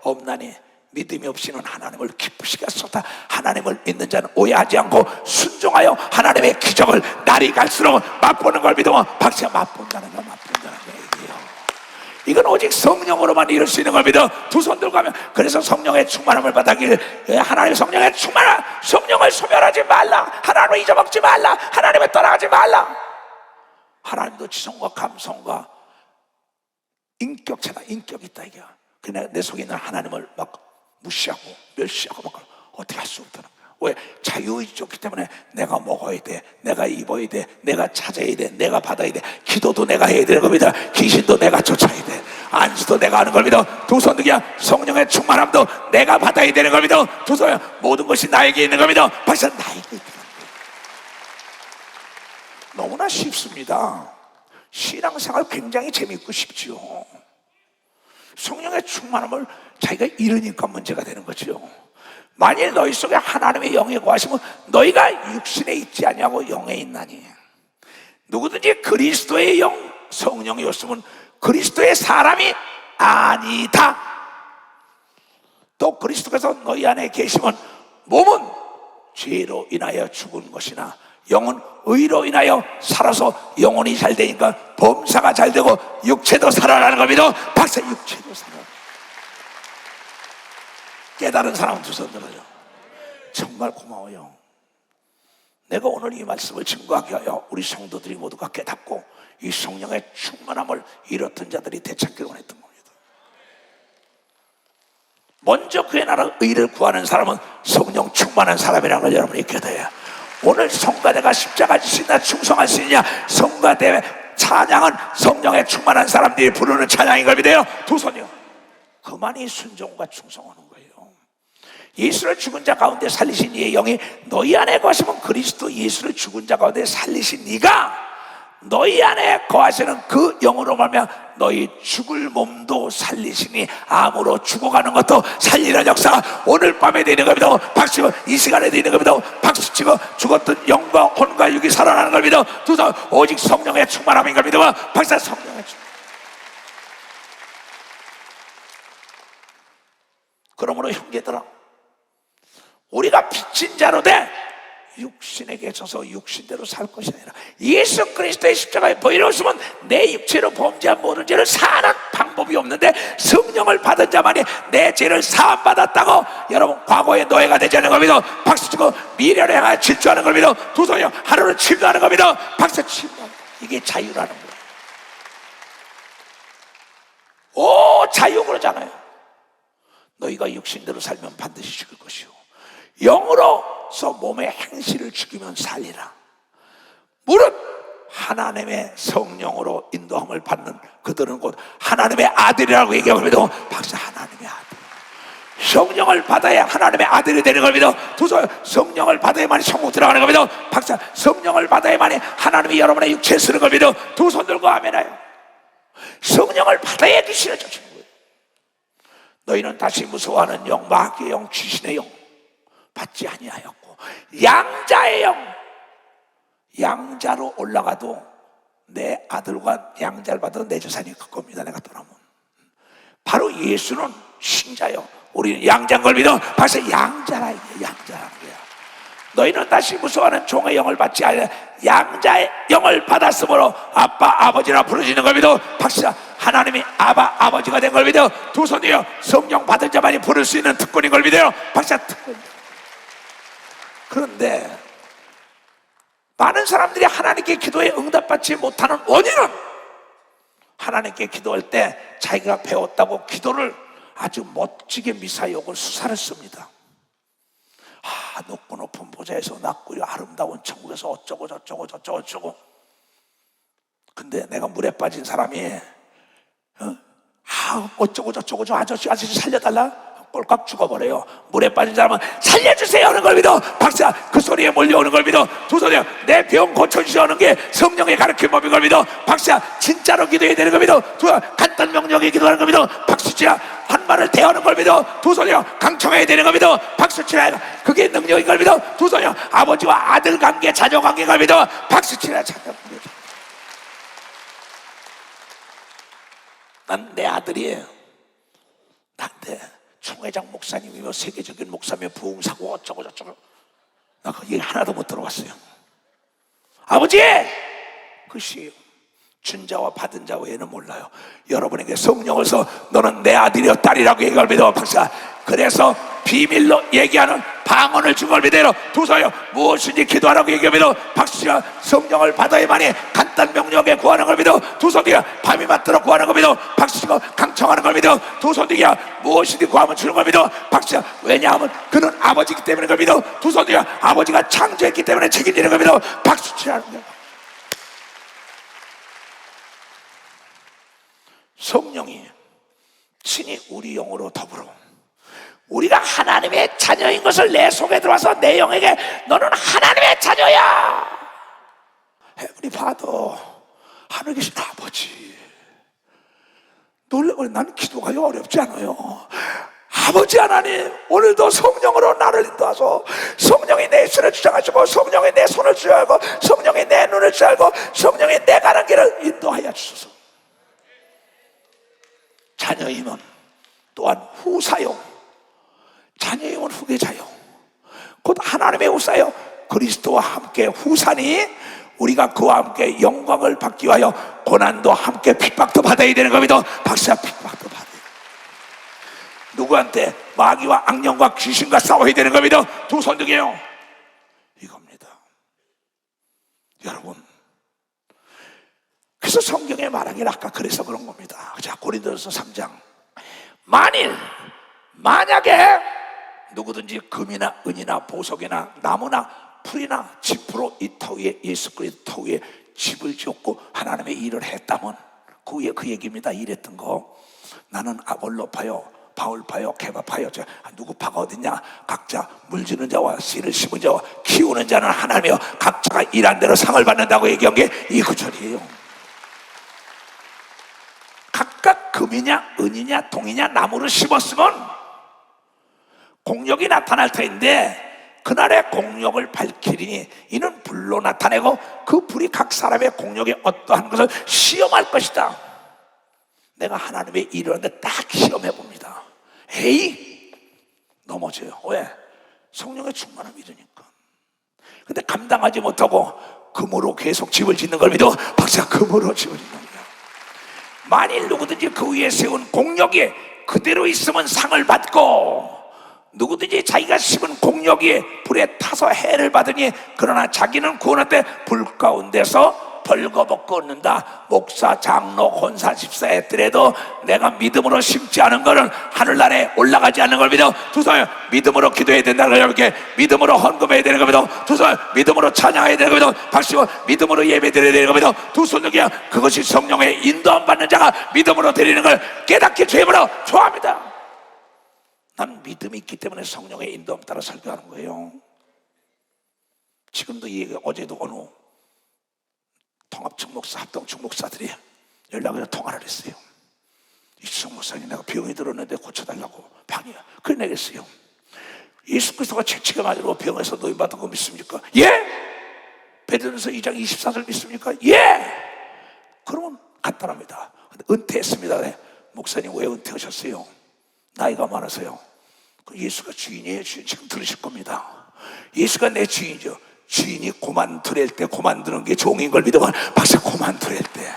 없나니 믿음이 없이는 하나님을 기쁘시게 할 수 없다. 하나님을 믿는 자는 오해하지 않고 순종하여 하나님의 기적을 날이 갈수록 맛보는 걸 믿으면 박수가 맛본다는 거, 맛본다는 거예요. 이건 오직 성령으로만 이룰 수 있는 걸 믿어 두 손 들고 가면. 그래서 성령의 충만함을 받았기를, 하나님의 성령의 충만함, 성령을 소멸하지 말라, 하나님을 잊어먹지 말라, 하나님을 떠나가지 말라. 하나님도 지성과 감성과 인격체가 인격이 있다 이게. 그냥 내 속에 있는 하나님을 막 무시하고 멸시하고 막 어떻게 할 수 없다는 거야. 왜? 자유의지 좋기 때문에 내가 먹어야 돼, 내가 입어야 돼, 내가 찾아야 돼, 내가 받아야 돼. 기도도 내가 해야 되는 겁니다. 귀신도 내가 쫓아야 돼, 안수도 내가 하는 겁니다. 두 손 등이야 성령의 충만함도 내가 받아야 되는 겁니다. 두 손이야 모든 것이 나에게 있는 겁니다. 벌써 나에게 있는 겁니다. 너무나 쉽습니다. 신앙생활 굉장히 재밌고 쉽지요. 성령의 충만함을 자기가 잃으니까 문제가 되는 거죠. 만일 너희 속에 하나님의 영이 거하시면 너희가 육신에 있지 아니하고 영에 있나니. 누구든지 그리스도의 영, 성령이 없으면 그리스도의 사람이 아니다. 또 그리스도께서 너희 안에 계시면 몸은 죄로 인하여 죽은 것이나 영은 의로 인하여 살아서 영혼이 잘 되니까 범사가 잘 되고 육체도 살아나는 겁니다. 박사 육체도 살아. 깨달은 사람은 두 손 들어요. 정말 고마워요. 내가 오늘 이 말씀을 증거하게 하여 우리 성도들이 모두가 깨닫고 이 성령의 충만함을 잃었던 자들이 되찾기를 원했던 겁니다. 먼저 그의 나라 의를 구하는 사람은 성령 충만한 사람이라는 걸 여러분이 깨달아야. 오늘 성가대가 십자가 지시나 충성할 수 있느냐? 성가대 찬양은 성령의 충만한 사람들이 부르는 찬양인 걸 믿어요. 두 손이요 그만이 순종과 충성하는 거예요. 예수를 죽은 자 가운데 살리신 이의 영이 너희 안에 거하시면 그리스도 예수를 죽은 자 가운데 살리신 이가 너희 안에 거하시는 그 영으로 말미암아 너희 죽을 몸도 살리시니 암으로 죽어가는 것도 살리는 역사가 오늘 밤에 되는 겁니다. 박수치고 이 시간에 되는 겁니다. 박수치고 죽었던 영과 혼과 육이 살아나는 걸 믿어 두손 오직 성령의 충만함인 걸 믿어 박수. 성령의 충만. 그러므로 형제들아 우리가 빚진 자로 돼 육신에게 져서 육신대로 살 것이 아니라 예수 그리스도의 십자가에 보이러우시면 내 육체로 범죄한 모든 죄를 사하는 방법이 없는데 성령을 받은 자만이 내 죄를 사함받았다고 여러분 과거의 노예가 되지 않는 겁니다. 박수치고 미래를 향하여 질주하는 겁니다. 두 손이요 하루를 침노하는 겁니다. 박수 치고 이게 자유라는 거예요. 오 자유 그러잖아요. 너희가 육신대로 살면 반드시 죽을 것이요 영으로서 몸의 행실을 죽이면 살리라. 무릇 하나님의 성령으로 인도함을 받는 그들은 곧 하나님의 아들이라고 얘기합니다. 박사 하나님의 아들. 성령을 받아야 하나님의 아들이 되는 겁니다. 두손 성령을 받아야만이 천국 들어가는 겁니다. 박사 성령을 받아야만이 하나님이 여러분의 육체에 쓰는 겁니다. 두 손 들고 아멘하여. 성령을 받아야 귀신을 쫓는 거예요. 너희는 다시 무서워하는 영, 마귀의 영, 귀신의 영 받지 아니하였고 양자의 영, 양자로 올라가도 내 아들과 양자를 받아도 내 재산이 그겁니다. 내가 떠나면 바로 예수는 신자요 우리는 양자인 걸 믿어. 벌써 양자라 이게 양자라는 거야. 너희는 다시 무서워하는 종의 영을 받지 아니라 양자의 영을 받았으므로 아빠 아버지라 부르시는 걸 믿어. 박사, 하나님이 아바 아버지가 된 걸 믿어. 두 손이여, 성령 받은 자만이 부를 수 있는 특권인 걸 믿어요. 박사, 특권. 그런데 많은 사람들이 하나님께 기도에 응답받지 못하는 원인은 하나님께 기도할 때 자기가 배웠다고 기도를 아주 멋지게 미사역을 수사를 씁니다. 높고 높은 보좌에서 낮고 아름다운 천국에서 어쩌고 저쩌고. 근데 내가 물에 빠진 사람이 어쩌고 저쩌고 저 아저씨 살려달라? 꼴깍 죽어버려요. 물에 빠진 사람은 살려주세요 하는 걸 믿어. 박사, 그 소리에 몰려오는 걸 믿어. 두 손이요, 내 병 고쳐주세요 하는 게 성령의 가르침 법인 걸 믿어. 박사, 진짜로 기도해야 되는 걸 믿어. 두 손, 간단 명령에 기도하는 걸 믿어. 박수치라, 한 말을 대하는 걸 믿어. 두 손이요, 강청해야 되는 걸 믿어. 박수치라, 그게 능력인 걸 믿어. 두 손이요, 아버지와 아들 관계, 자녀 관계인 걸 믿어. 박수치라, 자녀 관계. 난 내 아들이 나한테 총회장 목사님이며 세계적인 목사며 부흥사고 어쩌고 저쩌고, 나 그 얘기 하나도 못 들어봤어요. 아버지, 그것이 준 자와 받은 자 외에는 몰라요. 여러분에게 성령을 써 너는 내 아들이여 딸이라고 얘기할 믿어. 박사, 그래서 비밀로 얘기하는 방언을 준 걸 믿어요. 두서요, 무엇인지 기도하라고 얘기하며 박수야, 성령을 받아야만이 간단 명령에 구하는 걸 믿어. 두손이야, 밤이 맞도록 구하는 걸 믿어. 박수가 강청하는 걸 믿어. 두손이야, 무엇이든 구하면 주는 걸 믿어. 박수야, 왜냐하면 그는 아버지이기 때문에 걸 믿어. 두손이야, 아버지가 창조했기 때문에 책임지는 걸 믿어. 박수치라는 거야. 성령이 친히 우리 영으로 더불어 우리가 하나님의 자녀인 것을 내 속에 들어와서 내 영에게 너는 하나님의 자녀야. 헤븐리 파더, 하늘에 계신 아버지. 놀라고, 난 기도가 어렵지 않아요. 아버지 하나님, 오늘도 성령으로 나를 인도하소. 성령이 내 입술을 주장하시고, 성령이 내 손을 주장하고, 성령이 내 눈을 주장하고, 성령이 내 가는 길을 인도하여 주소서. 자녀임은 또한 후사요, 자녀임은 후계자요, 곧 하나님의 후사요, 그리스도와 함께 후사니 우리가 그와 함께 영광을 받기 위하여 고난도 함께 핍박도 받아야 되는 겁니다. 박사, 핍박도 받아야 돼요. 누구한테? 마귀와 악령과 귀신과 싸워야 되는 겁니다. 두 손 등에요. 이겁니다. 여러분, 그래서 성경에 말하기를 아까 그래서 그런 겁니다. 자, 고린도전서 3장. 만약에 누구든지 금이나 은이나 보석이나 나무나 풀이나 지푸로 이 터 위에, 예수 그리스도 터 위에 집을 지었고 하나님의 일을 했다면, 그 위에 그 얘기입니다. 일했던 거. 나는 아볼로파요, 바울파요, 케바파요. 누구 파가 어딨냐? 각자 물주는 자와 씨를 심은 자와 키우는 자는 하나님이요, 각자가 일한 대로 상을 받는다고 얘기한 게 이 구절이에요. 각각 금이냐 은이냐 동이냐 나무를 심었으면 공력이 나타날 터인데, 그날의 공력을 밝히리니 이는 불로 나타내고 그 불이 각 사람의 공력에 어떠한 것을 시험할 것이다. 내가 하나님의 일을 하는데 딱 시험해 봅니다. 에이, 넘어져요. 왜? 성령의 충만함이 이러니까. 근데 감당하지 못하고 금으로 계속 집을 짓는 걸 믿어. 박사, 금으로 집을 짓는 거야. 만일 누구든지 그 위에 세운 공력이 그대로 있으면 상을 받고, 누구든지 자기가 심은 공력이 불에 타서 해를 받으니 그러나 자기는 구원할 때 불 가운데서 벌거벗고 얻는다. 목사, 장로, 권사, 집사 했더라도 내가 믿음으로 심지 않은 거는 하늘나라에 올라가지 않는 걸 믿어. 두 손, 믿음으로 기도해야 된다는 걸 이렇게 믿음으로 헌금해야 되는 걸 믿어. 두 손, 믿음으로 찬양해야 되는 걸 믿어. 박수, 믿음으로 예배드려야 되는 걸 믿어. 두 손으로야 그것이 성령의 인도함 받는 자가 믿음으로 드리는 걸 깨닫게 죄물어 좋아합니다. 난 믿음이 있기 때문에 성령의 인도함 따라 설교하는 거예요. 지금도 이 얘기, 어제도 어느 통합청 목사, 합동청 목사들이 연락을 통화를 했어요. 이수성 목사님, 내가 병이 들었는데 고쳐달라고. 방이야. 그래 내겠어요. 예수 그리스도가 채찍에 맞으러 병에서 노인받은 거 믿습니까? 예! 베드로전서 2장 24절 믿습니까? 예! 그러면 간단합니다. 은퇴했습니다. 그래. 목사님 왜 은퇴하셨어요? 나이가 많아서요. 예수가 주인이에요. 주인. 지금 들으실 겁니다. 예수가 내 주인이죠. 주인이 고만두릴 때 고만두는 게 종인 걸 믿으면 박사 고만두릴 때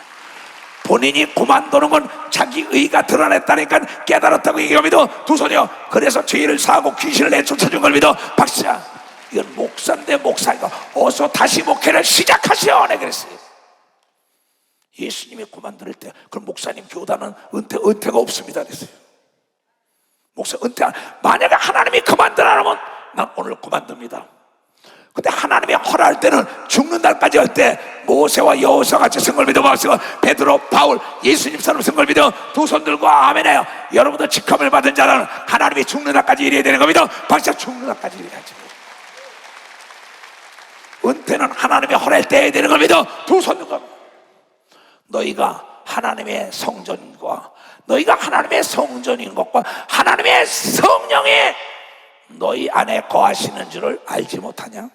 본인이 고만두는 건 자기 의가 드러냈다니까 깨달았다고 얘기합니다. 두 손이요. 그래서 죄를 사하고 귀신을 내쫓아준 걸 믿어. 박사, 이건 목사인데 목사가 어서 다시 목회를 시작하시오. 내가 그랬어요. 예수님이 고만두릴 때 그럼 목사님 교단은 은퇴가 없습니다 그랬어요. 목사 은퇴 만약에 하나님이 그만두라면 난 오늘 그만둡니다. 근데 하나님이 허락할 때는 죽는 날까지 할 때 모세와 여호수아 같이 성걸 믿어봤어요. 베드로, 바울, 예수님처럼 성걸 믿어 두 손 들고 아멘해요. 여러분도 직함을 받은 자는 하나님이 죽는 날까지 일해야 되는 겁니다. 박사 죽는 날까지 일해야지. 은퇴는 하나님이 허락할 때 해야 되는 겁니다. 두 손 들고 너희가 하나님의 성전과 너희가 하나님의 성전인 것과 하나님의 성령이 너희 안에 거하시는 줄을 알지 못하냐?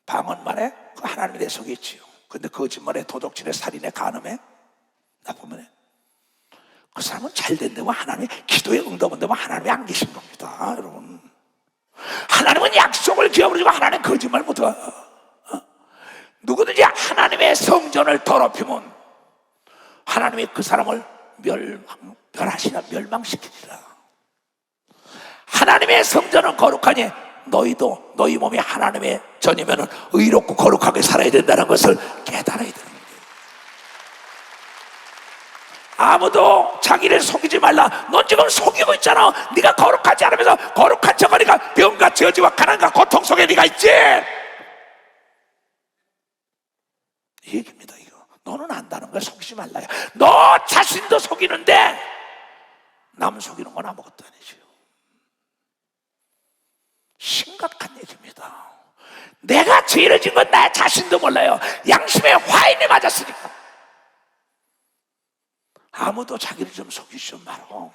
방언만에 그 하나님이 내 속에 있지요. 근데 거짓말에 도둑질에 살인에 간음에 나쁘면 그 사람은 잘된 데면 하나님이 기도에 응답한 데면 하나님이 안 계신 겁니다. 여러분, 하나님은 약속을 기업으로 주고 하나님 거짓말 못해. 누구든지 하나님의 성전을 더럽히면 하나님이 그 사람을 멸망시키리라. 하나님의 성전은 거룩하니 너희도 너희 몸이 하나님의 전이면 의롭고 거룩하게 살아야 된다는 것을 깨달아야 되는 거예요. 아무도 자기를 속이지 말라. 넌 지금 속이고 있잖아. 네가 거룩하지 않으면서 거룩한 척하니까 병과 저주와 가난과 고통 속에 네가 있지. 이 얘기입니다. 이거 너는 안다는 걸 속이지 말라요. 너 자신도 속이는데 남 속이는 건 아무것도 아니죠. 심각한 얘기입니다. 내가 죄를 지은 건 나 자신도 몰라요. 양심의 화인이 맞았으니까. 아무도 자기를 좀 속이지 좀 말고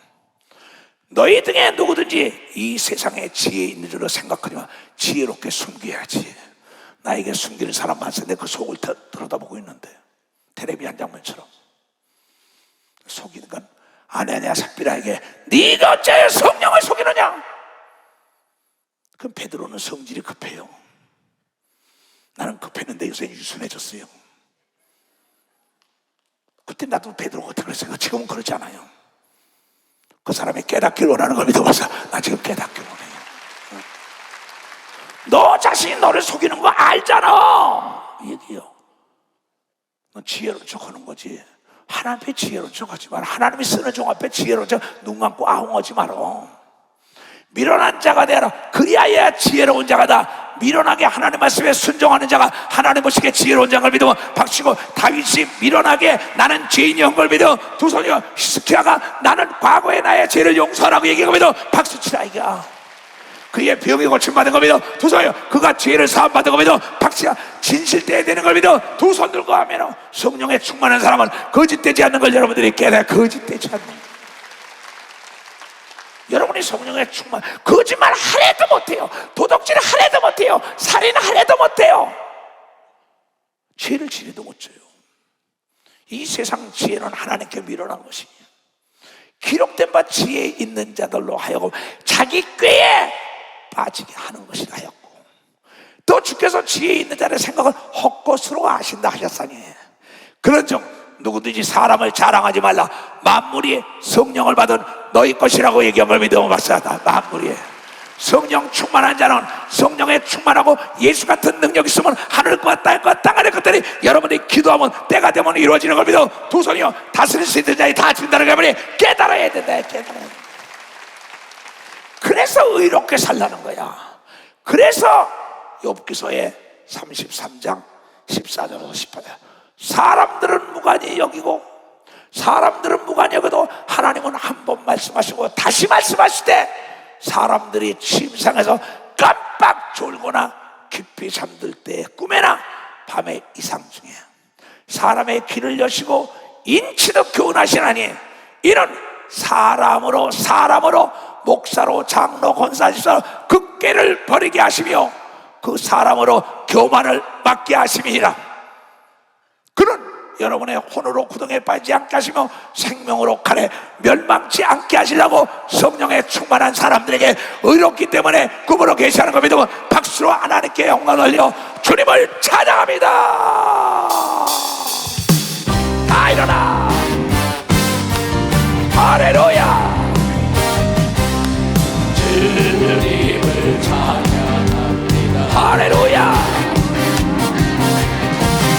너희 등에 누구든지 이 세상에 지혜 있는 줄로 생각하니까 지혜롭게 숨겨야지. 나에게 숨기는 사람 많아서 내가 그 속을 들여다보고 있는데 텔레비 한 장면처럼 속이는 건 아내냐 삽비라에게 네가 어째 성령을 속이느냐? 그럼 베드로는 성질이 급해요. 나는 급했는데 요새 유순해졌어요. 그때 나도 베드로가 어떻게 그랬어요? 지금은 그렇지 않아요. 그 사람이 깨닫기를 원하는 걸 믿어봐서 나 지금 깨닫기를 원해요. 너 자신이 너를 속이는 거 알잖아. 이 얘기요. 넌 지혜로운 척 하는 거지. 하나님 앞에 지혜로운 척 하지 마라. 하나님이 쓰는 종 앞에 지혜로운 척 눈 감고 아웅하지 마라. 미련한 자가 되라. 그리하여야 지혜로운 자가 다. 미련하게 하나님 말씀에 순종하는 자가 하나님 보시기에 지혜로운 자를 믿으면 박치고 다윗이 미련하게 나는 죄인이온 걸 믿어 두 손이요. 히스키야가 나는 과거의 나의 죄를 용서하라고 얘기한 걸 믿어 박수 치라 이거야. 그의 병이 고침받은 걸 믿어 두 손이요. 그가 죄를 사함받은 걸 믿어 박치야. 진실되어야 되는 걸 믿어 두 손 들고 하면 성령에 충만한 사람은 거짓되지 않는 걸 여러분들이 깨달아. 거짓되지 않는 걸. 여러분이 성령에 충만, 거짓말 하나도 못해요. 도둑질 하나도 못해요. 살인 하나도 못해요. 죄를 지내도 못 져요. 이 세상 지혜는 하나님께 밀어난 것이에요. 기록된 바 지혜 있는 자들로 하여금 자기 꾀에 빠지게 하는 것이라 하였고 또 주께서 지혜 있는 자의 생각을 헛것으로 아신다 하셨사니 그런 점 누구든지 사람을 자랑하지 말라. 만물이 성령을 받은 너희 것이라고 얘기한 걸 믿으면 박사다. 만물이 성령 충만한 자는 성령에 충만하고 예수 같은 능력이 있으면 하늘과 땅과 땅 아래 것들이 여러분이 기도하면 때가 되면 이루어지는 걸 믿어 두 손이요. 다스릴 수 있는 자이 다 진다는 걸 깨달아야 된다. 깨달아야 된다. 그래서 의롭게 살라는 거야. 그래서 욥기서의 33장 14절에서 18절 사람들은 무관히 여기고 사람들은 무관히 여기도 하나님은 한 번 말씀하시고 다시 말씀하실 때 사람들이 침상에서 깜빡 졸거나 깊이 잠들 때 꿈에나 밤의 이상 중에 사람의 귀를 여시고 인치도 교훈하시나니 이는 사람으로 목사로 장로 권사 집사로 그 꾀를 버리게 하시며 그 사람으로 교만을 막게 하심이니라. 그는 여러분의 혼으로 구덩이에 빠지지 않게 하시며 생명으로 칼에 멸망치 않게 하시려고 성령에 충만한 사람들에게 의롭기 때문에 구분으로 계시하는 것 믿으면 박수로 하나님께 영광을 올려 주님을 찬양합니다. 다 일어나. 할렐루야. 주님을 찬양합니다. 할렐루야.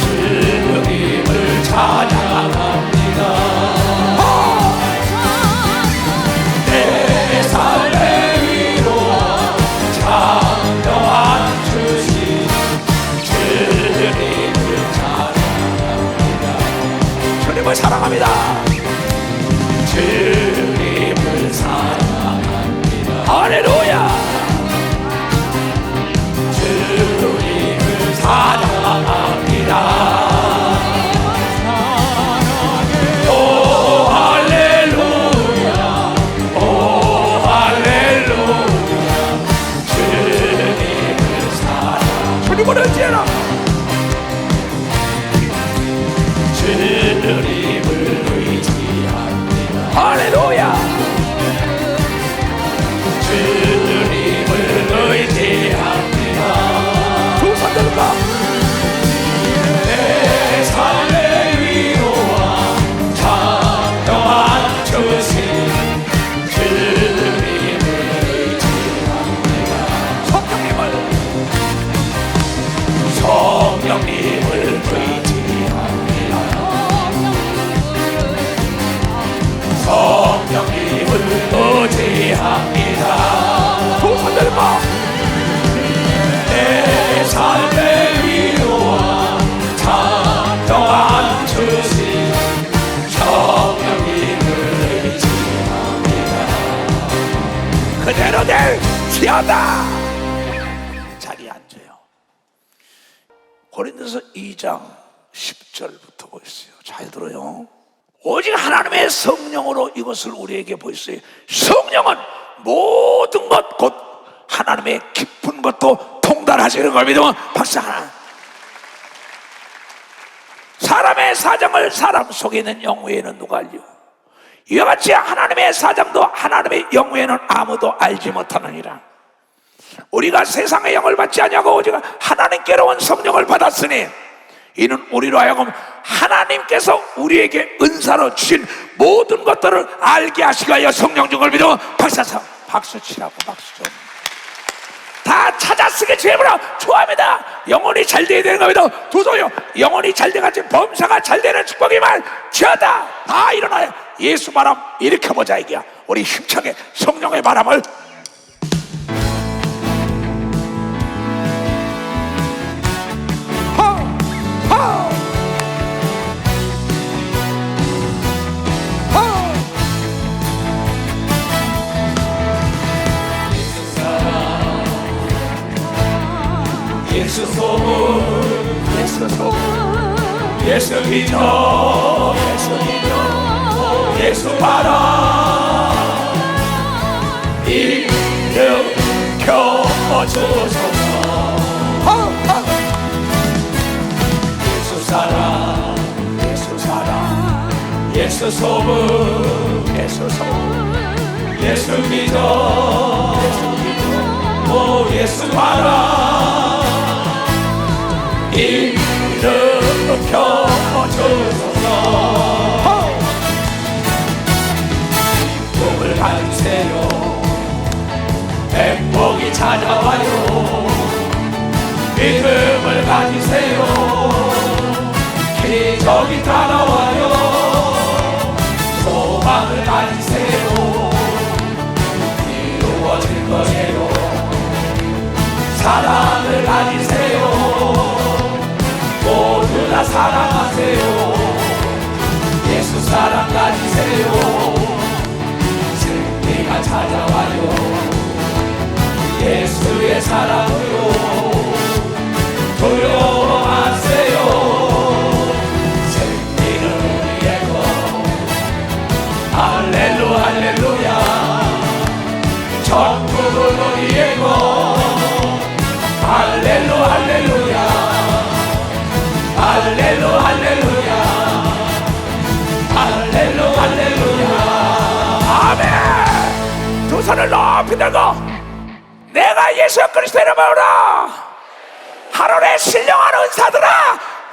주님을 찬양합니다. 내 삶의 위로와 장명한 주신 주님을 찬양합니다. 주님을 사랑합니다. 주님을 사랑합니다. 할렐루야. 주님을 사랑합니다. 오 할렐루야. 오 할렐루야. 주님을 사랑. 주님을 의지해라. 주님을 의지합니다. 할렐루야. 주님을 의지합니다. 두 손 들까? 내 삶의 위로와 장명한 주신 주님을 의지합니다. 성령님을 의지합니다. 성령님을 의지합니다. 두 손 들까? 내 삶의 위로와 장명한 주신 성령님을 의지합니다. 그대로들 피하다. 자리에 앉아요. 고린도서 2장 10절부터 보였어요. 잘 들어요. 오직 하나님의 성령으로 이것을 우리에게 보였어요. 성령은 모든 것 곧 하나님의 깊은 것도 통달하시는 걸 믿으면 박수 하나. 사람의 사정을 사람 속에 있는 영 외에는 누가 알려? 이와 같이 하나님의 사정도 하나님의 영 외에는 아무도 알지 못하느니라. 우리가 세상의 영을 받지 아니하고 오직 하나님께로 온 성령을 받았으니 이는 우리로 하여금 하나님께서 우리에게 은사로 주신 모든 것들을 알게 하시기 위하여 성령 준 걸 믿으면 박수 치라고. 박수 좀. 다 찾아 쓰게 주님으로 좋아합니다. 영혼이 잘 돼야 되는 겁니다. 두 손이요. 영혼이 잘 돼가지 범사가 잘 되는 축복이만 지어다. 다 일어나요. 예수 바람 일으켜보자 이게야. 우리 힘차게 성령의 바람을. 예수 소문, 예수 소문, 예수 기적, 예수 기적, 예수 바람 일으켜주소서. 예수 사랑, 예수 사랑, 예수 소문, 예수 소문, 예수 기적, 예수 기적, 오 예수 바람 일으켜주소서. 기쁨을 가지세요. 행복이 찾아와요. 믿음을 가지세요. 기적이 따라와요. 소망을 가지세요. 이루어질 거예요. 사랑을 가지세요. 모두 다 사랑하세요. 예수 사랑 가지세요. 승리가 찾아와요. 예수의 사랑으로 도용하세요. 승리는 우리의 것. 할렐루 할렐루야. 전국은 우리의 것. 할렐루 할렐루야. 할렐루 할렐루야. 손을 높이 들고 내가 예수 그리스도 이름으로 하늘의 신령한 은사들아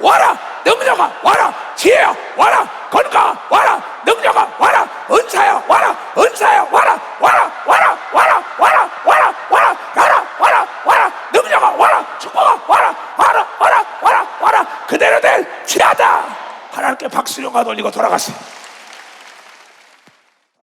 와라. 능력아 와라. 지혜야 와라. 건강 와라. 능력아 와라. 은사야 와라. 은사야 와라. 와라 와라 와라 와라 와라 와라 와라 와라 와라. 능력아 와라. 축복아 와라. 와라 와라 와라 와라. 그대로 될 지하다. 하나님께 박수 영광 돌리고 돌아갔어요.